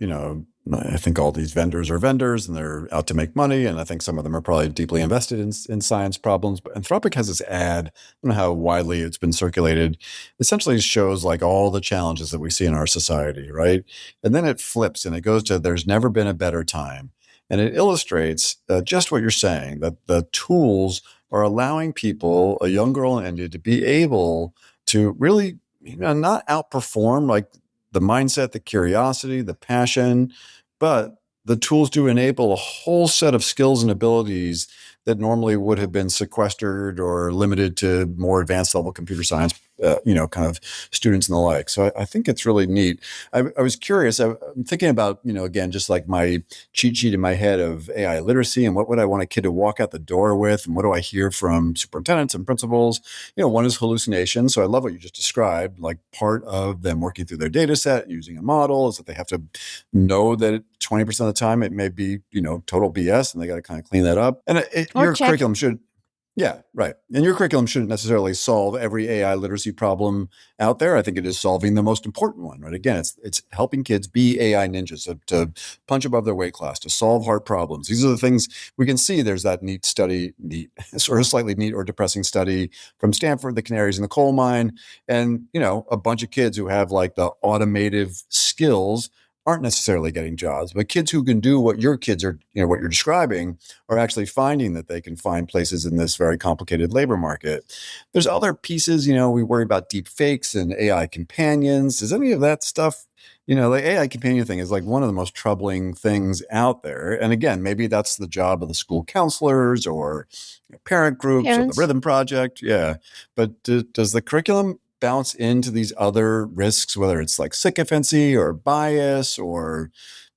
think all these vendors are vendors and they're out to make money. And I think some of them are probably deeply invested in science problems. But Anthropic has this ad, I don't know how widely it's been circulated, essentially shows like all the challenges that we see in our society, right? And then it flips and it goes to there's never been a better time. And it illustrates just what you're saying, that the tools are allowing people, a young girl in India, to be able to really not outperform like the mindset, the curiosity, the passion, but the tools do enable a whole set of skills and abilities that normally would have been sequestered or limited to more advanced level computer science kind of students and the like. So I think it's really neat. I was curious. I'm thinking about, again, just like my cheat sheet in my head of AI literacy and what would I want a kid to walk out the door with, and what do I hear from superintendents and principals? One is hallucination. So I love what you just described. Like part of them working through their data set using a model is that they have to know that 20% of the time it may be, total BS, and they got to kind of clean that up. And your check. curriculum should. Yeah, right. And your curriculum shouldn't necessarily solve every AI literacy problem out there. I think it is solving the most important one, right? Again, it's helping kids be AI ninjas, to punch above their weight class, to solve hard problems. These are the things we can see. There's that neat study, sort of slightly neat or depressing study from Stanford, the canaries in the coal mine, and, a bunch of kids who have like the automative skills aren't necessarily getting jobs, but kids who can do what your kids are, what you're describing, are actually finding that they can find places in this very complicated labor market. There's other pieces, we worry about deep fakes and AI companions. Does any of that stuff, the AI companion thing is like one of the most troubling things out there. And again, maybe that's the job of the school counselors or parent groups Parents. or the Rhythm Project. Yeah. But does the curriculum bounce into these other risks, whether it's like sycophancy or bias or,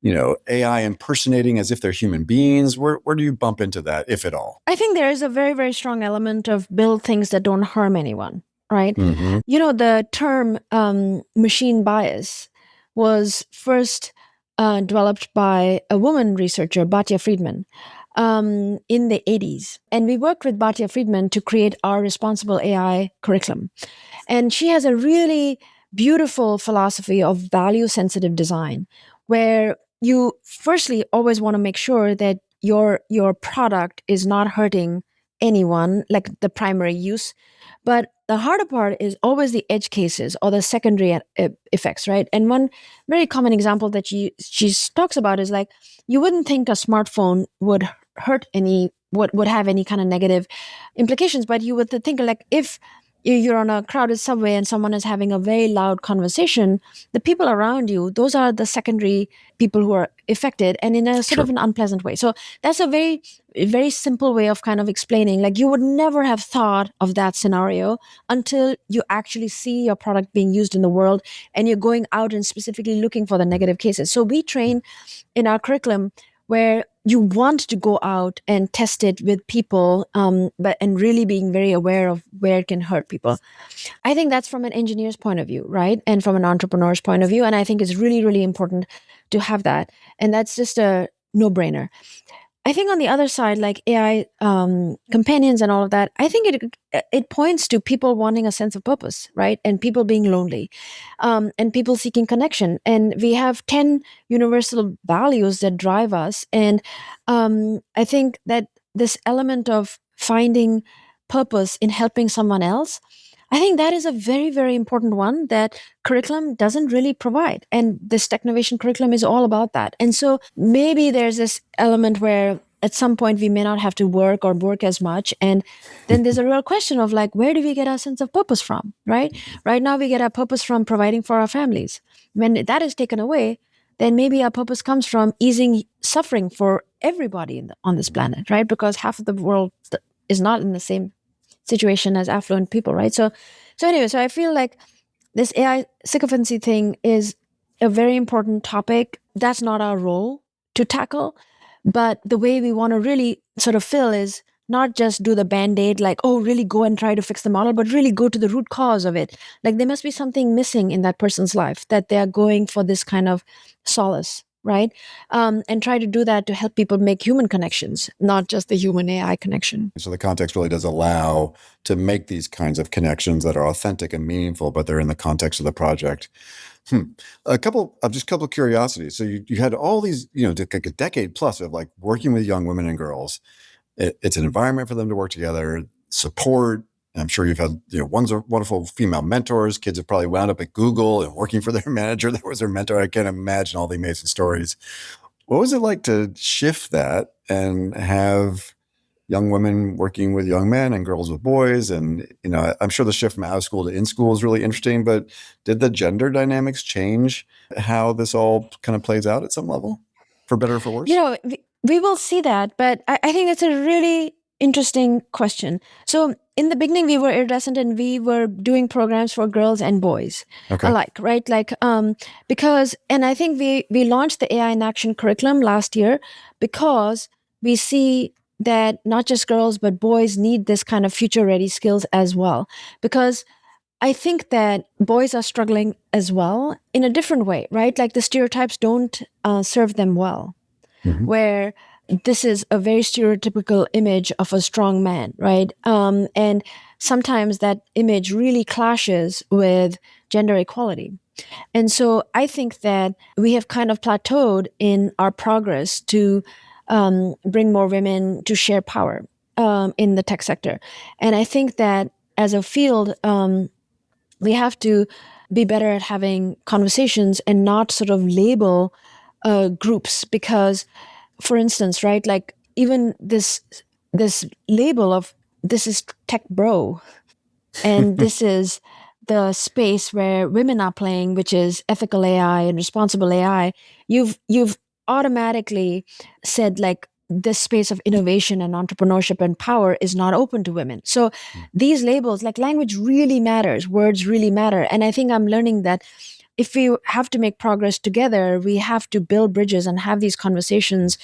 AI impersonating as if they're human beings? Where do you bump into that, if at all? I think there is a very, very strong element of build things that don't harm anyone, right? Mm-hmm. The term machine bias was first developed by a woman researcher, Batya Friedman, in the 80s. And we worked with Batya Friedman to create our responsible AI curriculum. And she has a really beautiful philosophy of value-sensitive design, where you firstly always want to make sure that your product is not hurting anyone, like the primary use. But the harder part is always the edge cases or the secondary effects, right? And one very common example that she talks about is like, you wouldn't think a smartphone would hurt would have any kind of negative implications, but you would think like if you're on a crowded subway and someone is having a very loud conversation, the people around you, those are the secondary people who are affected, and in a sort of an unpleasant way. So that's a very, very simple way of kind of explaining, like you would never have thought of that scenario until you actually see your product being used in the world and you're going out and specifically looking for the negative cases. So we train in our curriculum where you want to go out and test it with people, and really being very aware of where it can hurt people. I think that's from an engineer's point of view, right? And from an entrepreneur's point of view. And I think it's really, really important to have that. And that's just a no-brainer. I think on the other side, like AI companions and all of that, I think it points to people wanting a sense of purpose, right? And people being lonely, and people seeking connection. And we have 10 universal values that drive us. And I think that this element of finding purpose in helping someone else, I think that is a very, very important one that curriculum doesn't really provide. And this Technovation curriculum is all about that. And so maybe there's this element where at some point we may not have to work as much. And then there's a real question of like, where do we get our sense of purpose from, right? Right now we get our purpose from providing for our families. When that is taken away, then maybe our purpose comes from easing suffering for everybody on this planet, right? Because half of the world is not in the same situation as affluent people, right? So anyway, I feel like this AI sycophancy thing is a very important topic. That's not our role to tackle, but the way we want to really sort of fill is not just do the band-aid, like, oh, really go and try to fix the model, but really go to the root cause of it. Like there must be something missing in that person's life that they are going for this kind of solace, right? And try to do that to help people make human connections, not just the human AI connection. So the context really does allow to make these kinds of connections that are authentic and meaningful, but they're in the context of the project. A couple of curiosities. So you had all these, like a decade plus of like working with young women and girls. It's an environment for them to work together, support. I'm sure you've had wonderful female mentors. Kids have probably wound up at Google and working for their manager. That was their mentor. I can't imagine all the amazing stories. What was it like to shift that and have young women working with young men and girls with boys? And, I'm sure the shift from out of school to in school is really interesting, but did the gender dynamics change how this all kind of plays out at some level, for better or for worse? We will see that, but I think that's a really interesting question. So in the beginning, we were iridescent and we were doing programs for girls and boys alike, right? Like, because, and I think we launched the AI in Action curriculum last year because we see that not just girls, but boys need this kind of future ready skills as well. Because I think that boys are struggling as well in a different way, right? Like the stereotypes don't serve them well, where this is a very stereotypical image of a strong man, right? And sometimes that image really clashes with gender equality. And so I think that we have kind of plateaued in our progress to bring more women to share power in the tech sector. And I think that as a field, we have to be better at having conversations and not sort of label groups because, for instance, right, like even this label of this is tech bro and this is the space where women are playing, which is ethical AI and responsible AI. You've automatically said like this space of innovation and entrepreneurship and power is not open to women. So these labels, like language really matters, words really matter. And I think I'm learning that if we have to make progress together, we have to build bridges and have these conversations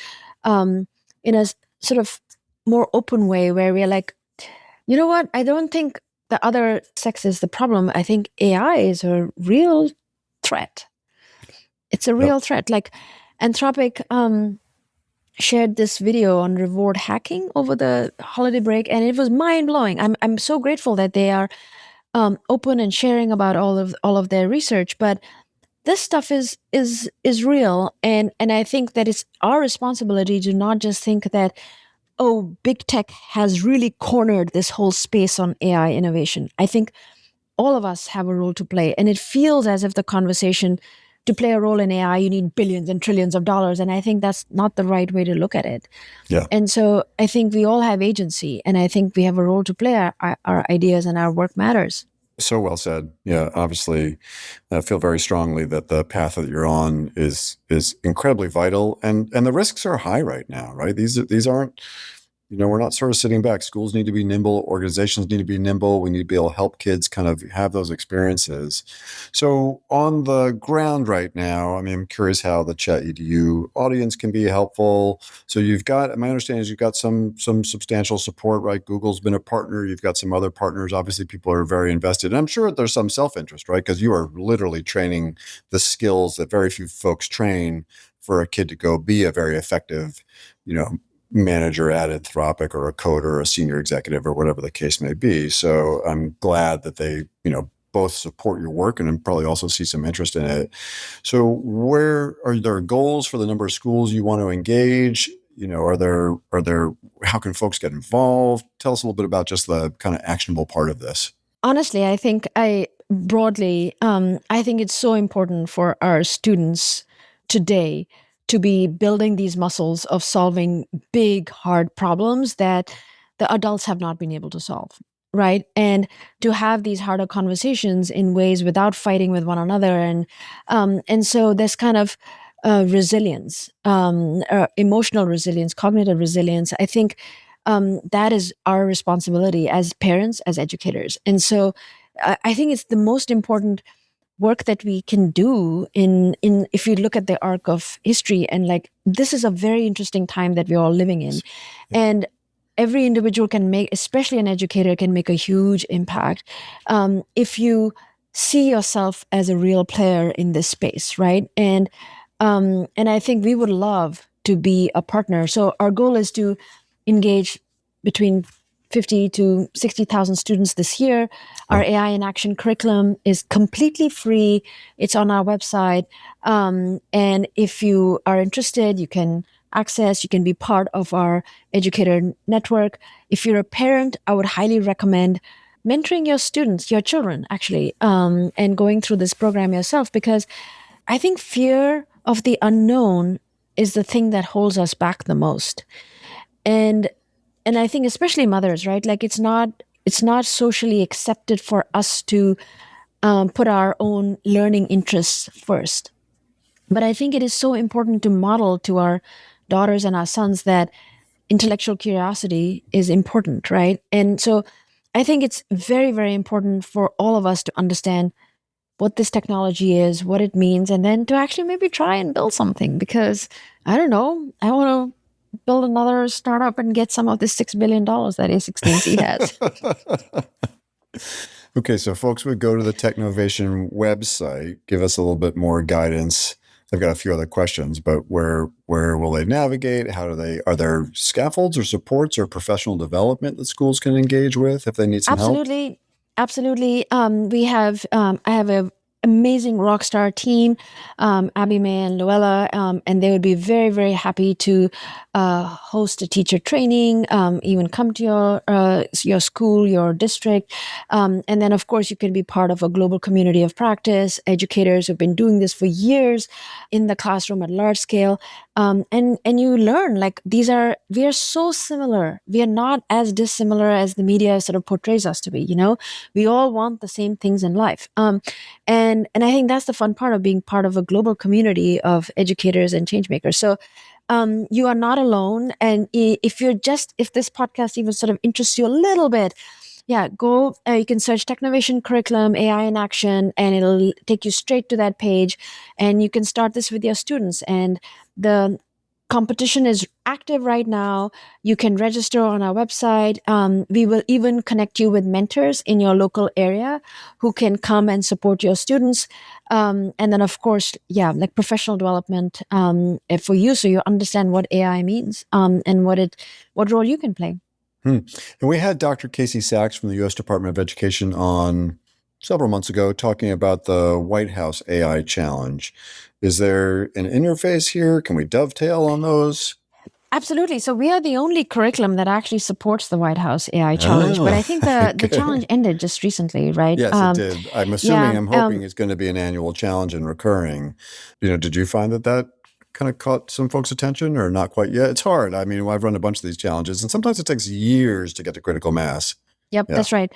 in a sort of more open way where we're like, you know what? I don't think the other sex is the problem. I think AI is a real threat. It's a real threat. Like Anthropic shared this video on reward hacking over the holiday break, and it was mind blowing. I'm so grateful that they are open and sharing about all of their research, but this stuff is real, and I think that it's our responsibility to not just think that, oh, big tech has really cornered this whole space on AI innovation. I think all of us have a role to play, and it feels as if the conversation to play a role in AI, you need billions and trillions of dollars, and I think that's not the right way to look at it. Yeah. And so I think we all have agency, and I think we have a role to play. Our ideas and our work matters. So well said. Yeah, obviously, I feel very strongly that the path that you're on is incredibly vital, and the risks are high right now. Right? These aren't. We're not sort of sitting back. Schools need to be nimble. Organizations need to be nimble. We need to be able to help kids kind of have those experiences. So on the ground right now, I mean, I'm curious how the ChatEDU audience can be helpful. So my understanding is you've got some substantial support, right? Google's been a partner. You've got some other partners. Obviously, people are very invested. And I'm sure there's some self-interest, right? Because you are literally training the skills that very few folks train for a kid to go be a very effective, manager at Anthropic or a coder or a senior executive or whatever the case may be. So I'm glad that they, both support your work and probably also see some interest in it. So where are there goals for the number of schools you want to engage? Are there, how can folks get involved? Tell us a little bit about just the kind of actionable part of this. Honestly, I think I think it's so important for our students today to be building these muscles of solving big, hard problems that the adults have not been able to solve, right? And to have these harder conversations in ways without fighting with one another. And so there's kind of resilience, emotional resilience, cognitive resilience. I think that is our responsibility as parents, as educators. And so I think it's the most important work that we can do in if you look at the arc of history, and like this is a very interesting time that we're all living in, and every individual can make, especially an educator, can make a huge impact if you see yourself as a real player in this space, right? And I think we would love to be a partner. So our goal is to engage between 50 to 60,000 students this year. Our AI in Action curriculum is completely free. It's on our website. And if you are interested, you can be part of our educator network. If you're a parent, I would highly recommend mentoring your students, your children, actually, and going through this program yourself, because I think fear of the unknown is the thing that holds us back the most. And I think especially mothers, right? Like it's not socially accepted for us to put our own learning interests first. But I think it is so important to model to our daughters and our sons that intellectual curiosity is important, right? And so I think it's very, very important for all of us to understand what this technology is, what it means, and then to actually maybe try and build something. Because I don't know, I want to build another startup and get some of this $6 billion that A16Z has. Okay, so folks would go to the Technovation website, give us a little bit more guidance. I've got a few other questions, but where will they navigate? Are there scaffolds or supports or professional development that schools can engage with if they need some help? Absolutely. We have, I have a amazing rock star team, Abby May and Luella, and they would be very, very happy to host a teacher training, even come to your school, your district. And then, of course, you can be part of a global community of practice, educators who've been doing this for years in the classroom at large scale. And you learn, like, we are so similar. We are not as dissimilar as the media sort of portrays us to be, we all want the same things in life. And I think that's the fun part of being part of a global community of educators and change makers. So you are not alone. And if this podcast even sort of interests you a little bit, go, you can search Technovation Curriculum, AI in Action, and it'll take you straight to that page. And you can start this with your students. And the competition is active right now. You can register on our website. We will even connect you with mentors in your local area who can come and support your students. And then, of course, like professional development for you, so you understand what AI means and what role you can play. And we had Dr. Casey Sachs from the U.S. Department of Education on several months ago talking about the White House AI Challenge. Is there an interface here? Can we dovetail on those? Absolutely. So we are the only curriculum that actually supports the White House AI Challenge. But I think the challenge ended just recently, right? Yes, it did. I'm assuming, I'm hoping it's going to be an annual challenge and recurring. Did you find that kind of caught some folks' attention or not quite yet? It's hard. I mean, I've run a bunch of these challenges and sometimes it takes years to get to critical mass. Yep, that's right.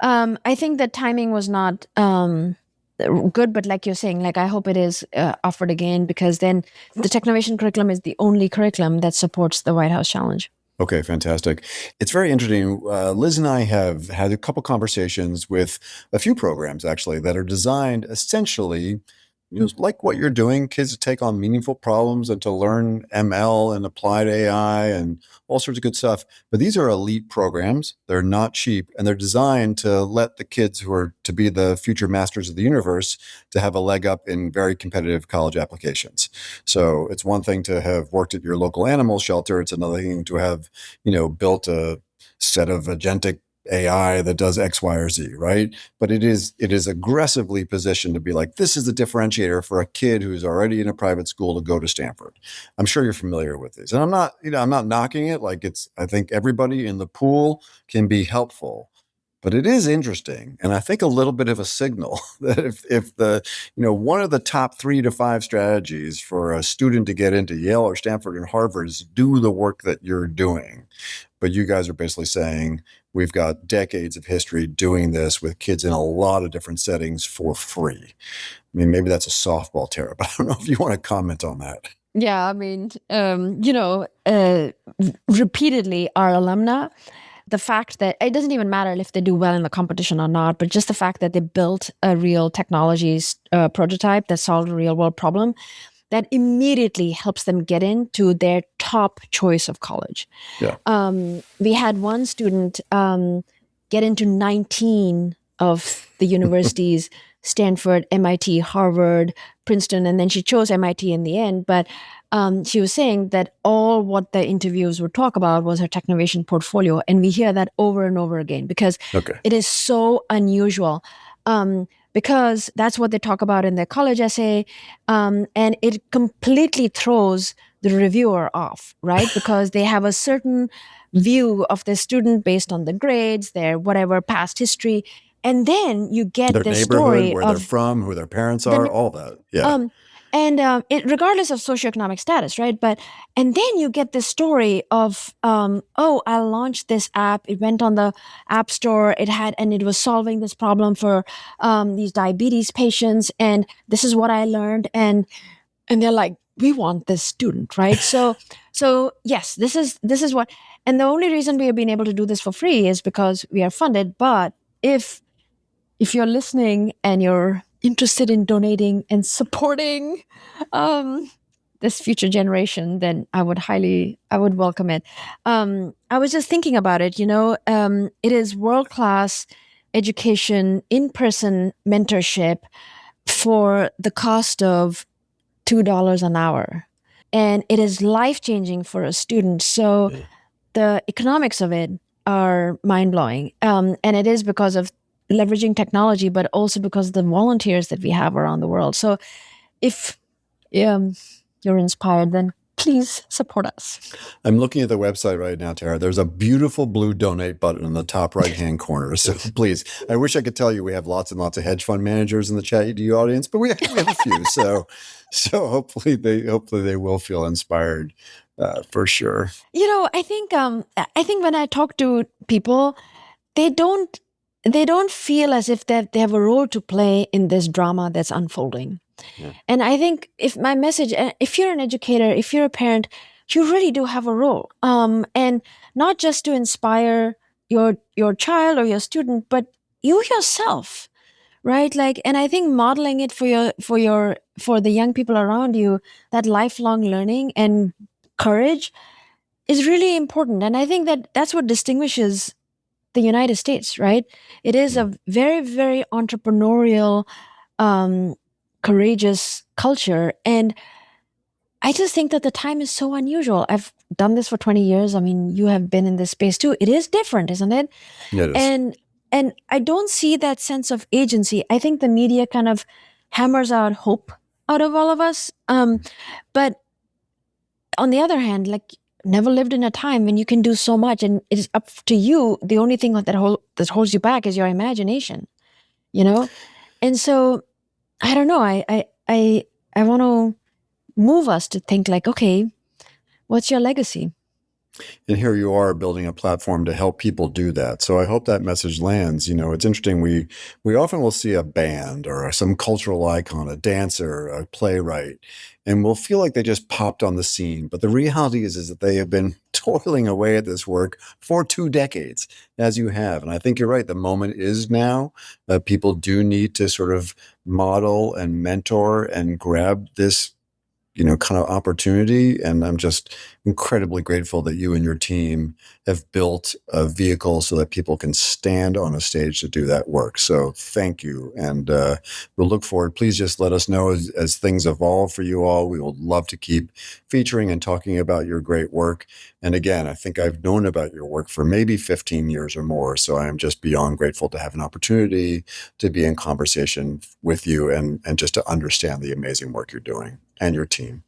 I think the timing was not good, but like you're saying, like I hope it is offered again, because then the Technovation curriculum is the only curriculum that supports the White House Challenge. Okay, fantastic. It's very interesting. Liz and I have had a couple conversations with a few programs actually that are designed essentially like what you're doing, kids to take on meaningful problems and to learn ML and applied AI and all sorts of good stuff. But these are elite programs. They're not cheap, and they're designed to let the kids who are to be the future masters of the universe to have a leg up in very competitive college applications. So it's one thing to have worked at your local animal shelter. It's another thing to have, built a set of agentic AI that does X, Y, or Z, right? But it is aggressively positioned to be like, this is the differentiator for a kid who's already in a private school to go to Stanford. I'm sure you're familiar with these. And I'm not knocking it. Like I think everybody in the pool can be helpful. But it is interesting, and I think a little bit of a signal that if the one of the top 3 to 5 strategies for a student to get into Yale or Stanford or Harvard is do the work that you're doing. But you guys are basically saying we've got decades of history doing this with kids in a lot of different settings for free. I mean, maybe that's a softball, Tara, but I don't know if you want to comment on that. Yeah, I mean, repeatedly our alumni, the fact that it doesn't even matter if they do well in the competition or not, but just the fact that they built a real technologies prototype that solved a real world problem, that immediately helps them get into their top choice of college. Yeah. We had one student get into 19 of the universities, Stanford, MIT, Harvard, Princeton, and then she chose MIT in the end. But she was saying that all what the interviews would talk about was her Technovation portfolio. And we hear that over and over again because it is so unusual. Because that's what they talk about in their college essay. And it completely throws the reviewer off, right? Because they have a certain view of the student based on the grades, their whatever past history. And then you get their this neighborhood, story where of they're from, who their parents are, all that. Yeah. Regardless of socioeconomic status, right? And then you get this story of, I launched this app. It went on the app store. It was solving this problem for these diabetes patients. And this is what I learned. And they're like, we want this student, right? So yes, this is what, and the only reason we have been able to do this for free is because we are funded. But if you're listening and you're interested in donating and supporting this future generation, then I would welcome it. I was just thinking about it, it is world-class education, in-person mentorship for the cost of $2 an hour. And it is life-changing for a student. So the economics of it are mind-blowing. And it is because of leveraging technology, but also because of the volunteers that we have around the world. So if you're inspired, then please support us. I'm looking at the website right now, Tara. There's a beautiful blue donate button in the top right-hand corner. So please, I wish I could tell you we have lots and lots of hedge fund managers in the ChatEDU audience, but we have a few. So hopefully they will feel inspired for sure. I think when I talk to people, they don't feel as if they have a role to play in this drama that's unfolding. Yeah. And I think if you're an educator, if you're a parent, you really do have a role. And not just to inspire your child or your student, but you yourself, right? And I think modeling it for the young people around you, that lifelong learning and courage is really important. And I think that's what distinguishes the United States, right? It is a very, very entrepreneurial, courageous culture. And I just think that the time is so unusual. I've done this for 20 years. I mean, you have been in this space too. It is different, isn't it? Yeah, it is. And I don't see that sense of agency. I think the media kind of hammers out hope out of all of us. But on the other hand, never lived in a time when you can do so much and it is up to you. The only thing that holds you back is your imagination, And so I don't know. I want to move us to think okay, what's your legacy? And here you are building a platform to help people do that. So I hope that message lands. It's interesting. We often will see a band or some cultural icon, a dancer, a playwright, and we'll feel like they just popped on the scene. But the reality is that they have been toiling away at this work for 2 decades, as you have. And I think you're right. The moment is now. People do need to sort of model and mentor and grab this kind of opportunity. And I'm just incredibly grateful that you and your team have built a vehicle so that people can stand on a stage to do that work. So thank you. And we'll look forward. Please just let us know as things evolve for you all. We would love to keep featuring and talking about your great work. And again, I think I've known about your work for maybe 15 years or more. So I am just beyond grateful to have an opportunity to be in conversation with you and just to understand the amazing work you're doing and your team.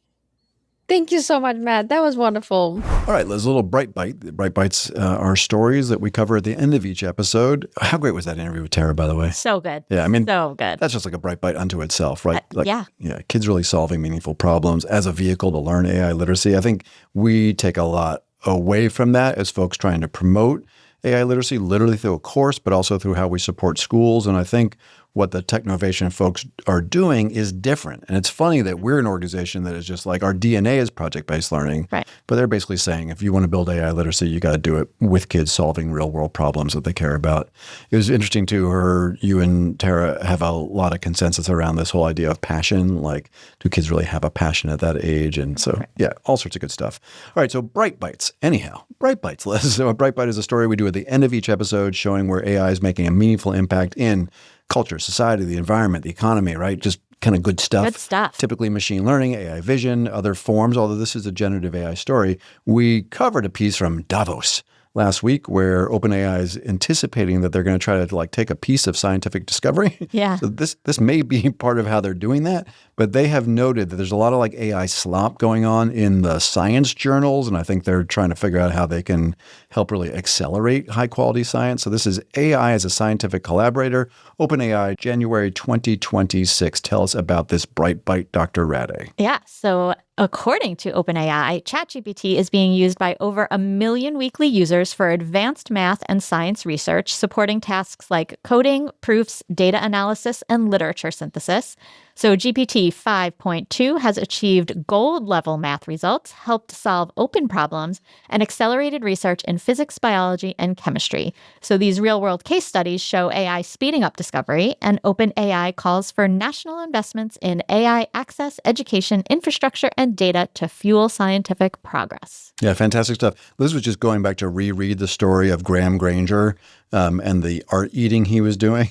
Thank you so much, Matt. That was wonderful. All right, there's a little Bright Bite. Bright Bites are stories that we cover at the end of each episode. How great was that interview with Tara, by the way? So good. Yeah, I mean, so good. That's just like a Bright Bite unto itself, right? Yeah. Yeah, kids really solving meaningful problems as a vehicle to learn AI literacy. I think we take a lot away from that as folks trying to promote AI literacy, literally through a course, but also through how we support schools. And I think what the Technovation folks are doing is different. And it's funny that we're an organization that is just like our DNA is project-based learning, right? But they're basically saying if you want to build AI literacy, you got to do it with kids solving real-world problems that they care about. It was interesting too, you and Tara have a lot of consensus around this whole idea of passion. Like, do kids really have a passion at that age? And so, yeah, all sorts of good stuff. All right, so Bright Bites. Anyhow, Bright Bites, Liz. So a Bright Bite is a story we do at the end of each episode showing where AI is making a meaningful impact in culture, society, the environment, the economy, right? Just kind of good stuff. Good stuff. Typically machine learning, AI vision, other forms, although this is a generative AI story. We covered a piece from Davos last week where OpenAI is anticipating that they're going to try to take a piece of scientific discovery. Yeah. So this may be part of how they're doing that, but they have noted that there's a lot of AI slop going on in the science journals, and I think they're trying to figure out how they can help really accelerate high quality science. So this is AI as a scientific collaborator. OpenAI, January 2026. Tell us about this Bright Bite, Dr. Rade. Yeah. So according to OpenAI, ChatGPT is being used by over 1 million weekly users for advanced math and science research, supporting tasks like coding, proofs, data analysis, and literature synthesis. So GPT 5.2 has achieved gold-level math results, helped solve open problems, and accelerated research in physics, biology, and chemistry. So these real-world case studies show AI speeding up discovery, and OpenAI calls for national investments in AI access, education, infrastructure, and data to fuel scientific progress. Yeah, fantastic stuff. Liz was just going back to reread the story of Graham Granger and the art eating he was doing.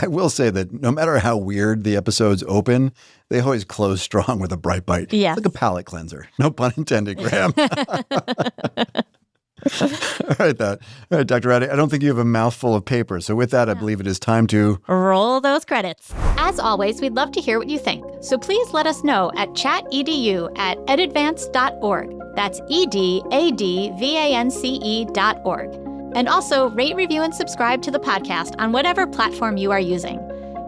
I will say that no matter how weird the episodes open, they always close strong with a bright bite. Yeah. It's like a palate cleanser. No pun intended, Graham. All right, Dr. Ratty, I don't think you have a mouthful of paper. So with that, I believe it is time to roll those credits. As always, we'd love to hear what you think. So please let us know at ChatEDU@edadvance.org. That's EDADVANCE.org. And also rate, review, and subscribe to the podcast on whatever platform you are using.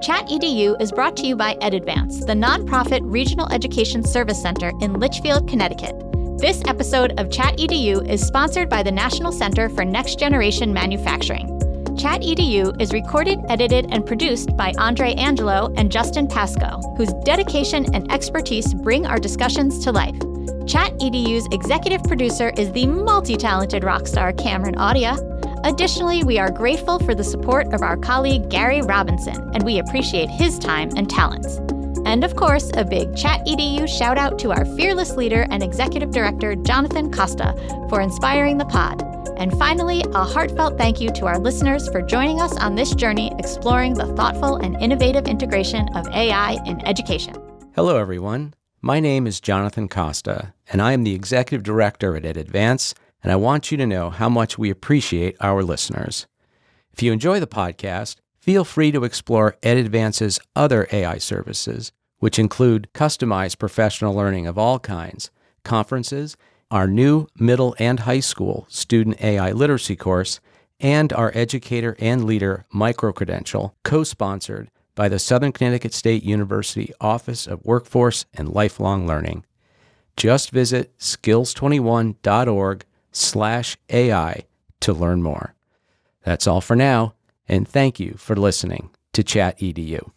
ChatEDU is brought to you by edadvance, the nonprofit regional education service center in Litchfield, Connecticut. This episode of ChatEDU is sponsored by the National Center for Next Generation Manufacturing. ChatEDU is recorded, edited, and produced by Andre Angelo and Justin Pasco, whose dedication and expertise bring our discussions to life. ChatEDU's executive producer is the multi-talented rock star Cameron Audia. Additionally, we are grateful for the support of our colleague Gary Robinson, and we appreciate his time and talents. And of course, a big ChatEDU shout out to our fearless leader and executive director, Jonathan Costa, for inspiring the pod. And finally, a heartfelt thank you to our listeners for joining us on this journey exploring the thoughtful and innovative integration of AI in education. Hello, everyone. My name is Jonathan Costa, and I am the executive director at edadvance, and I want you to know how much we appreciate our listeners. If you enjoy the podcast, feel free to explore edadvance's other AI services, which include customized professional learning of all kinds, conferences, our new middle and high school student AI literacy course, and our educator and leader micro-credential, co-sponsored by the Southern Connecticut State University Office of Workforce and Lifelong Learning. Just visit skills21.org/AI to learn more. That's all for now, and thank you for listening to ChatEDU.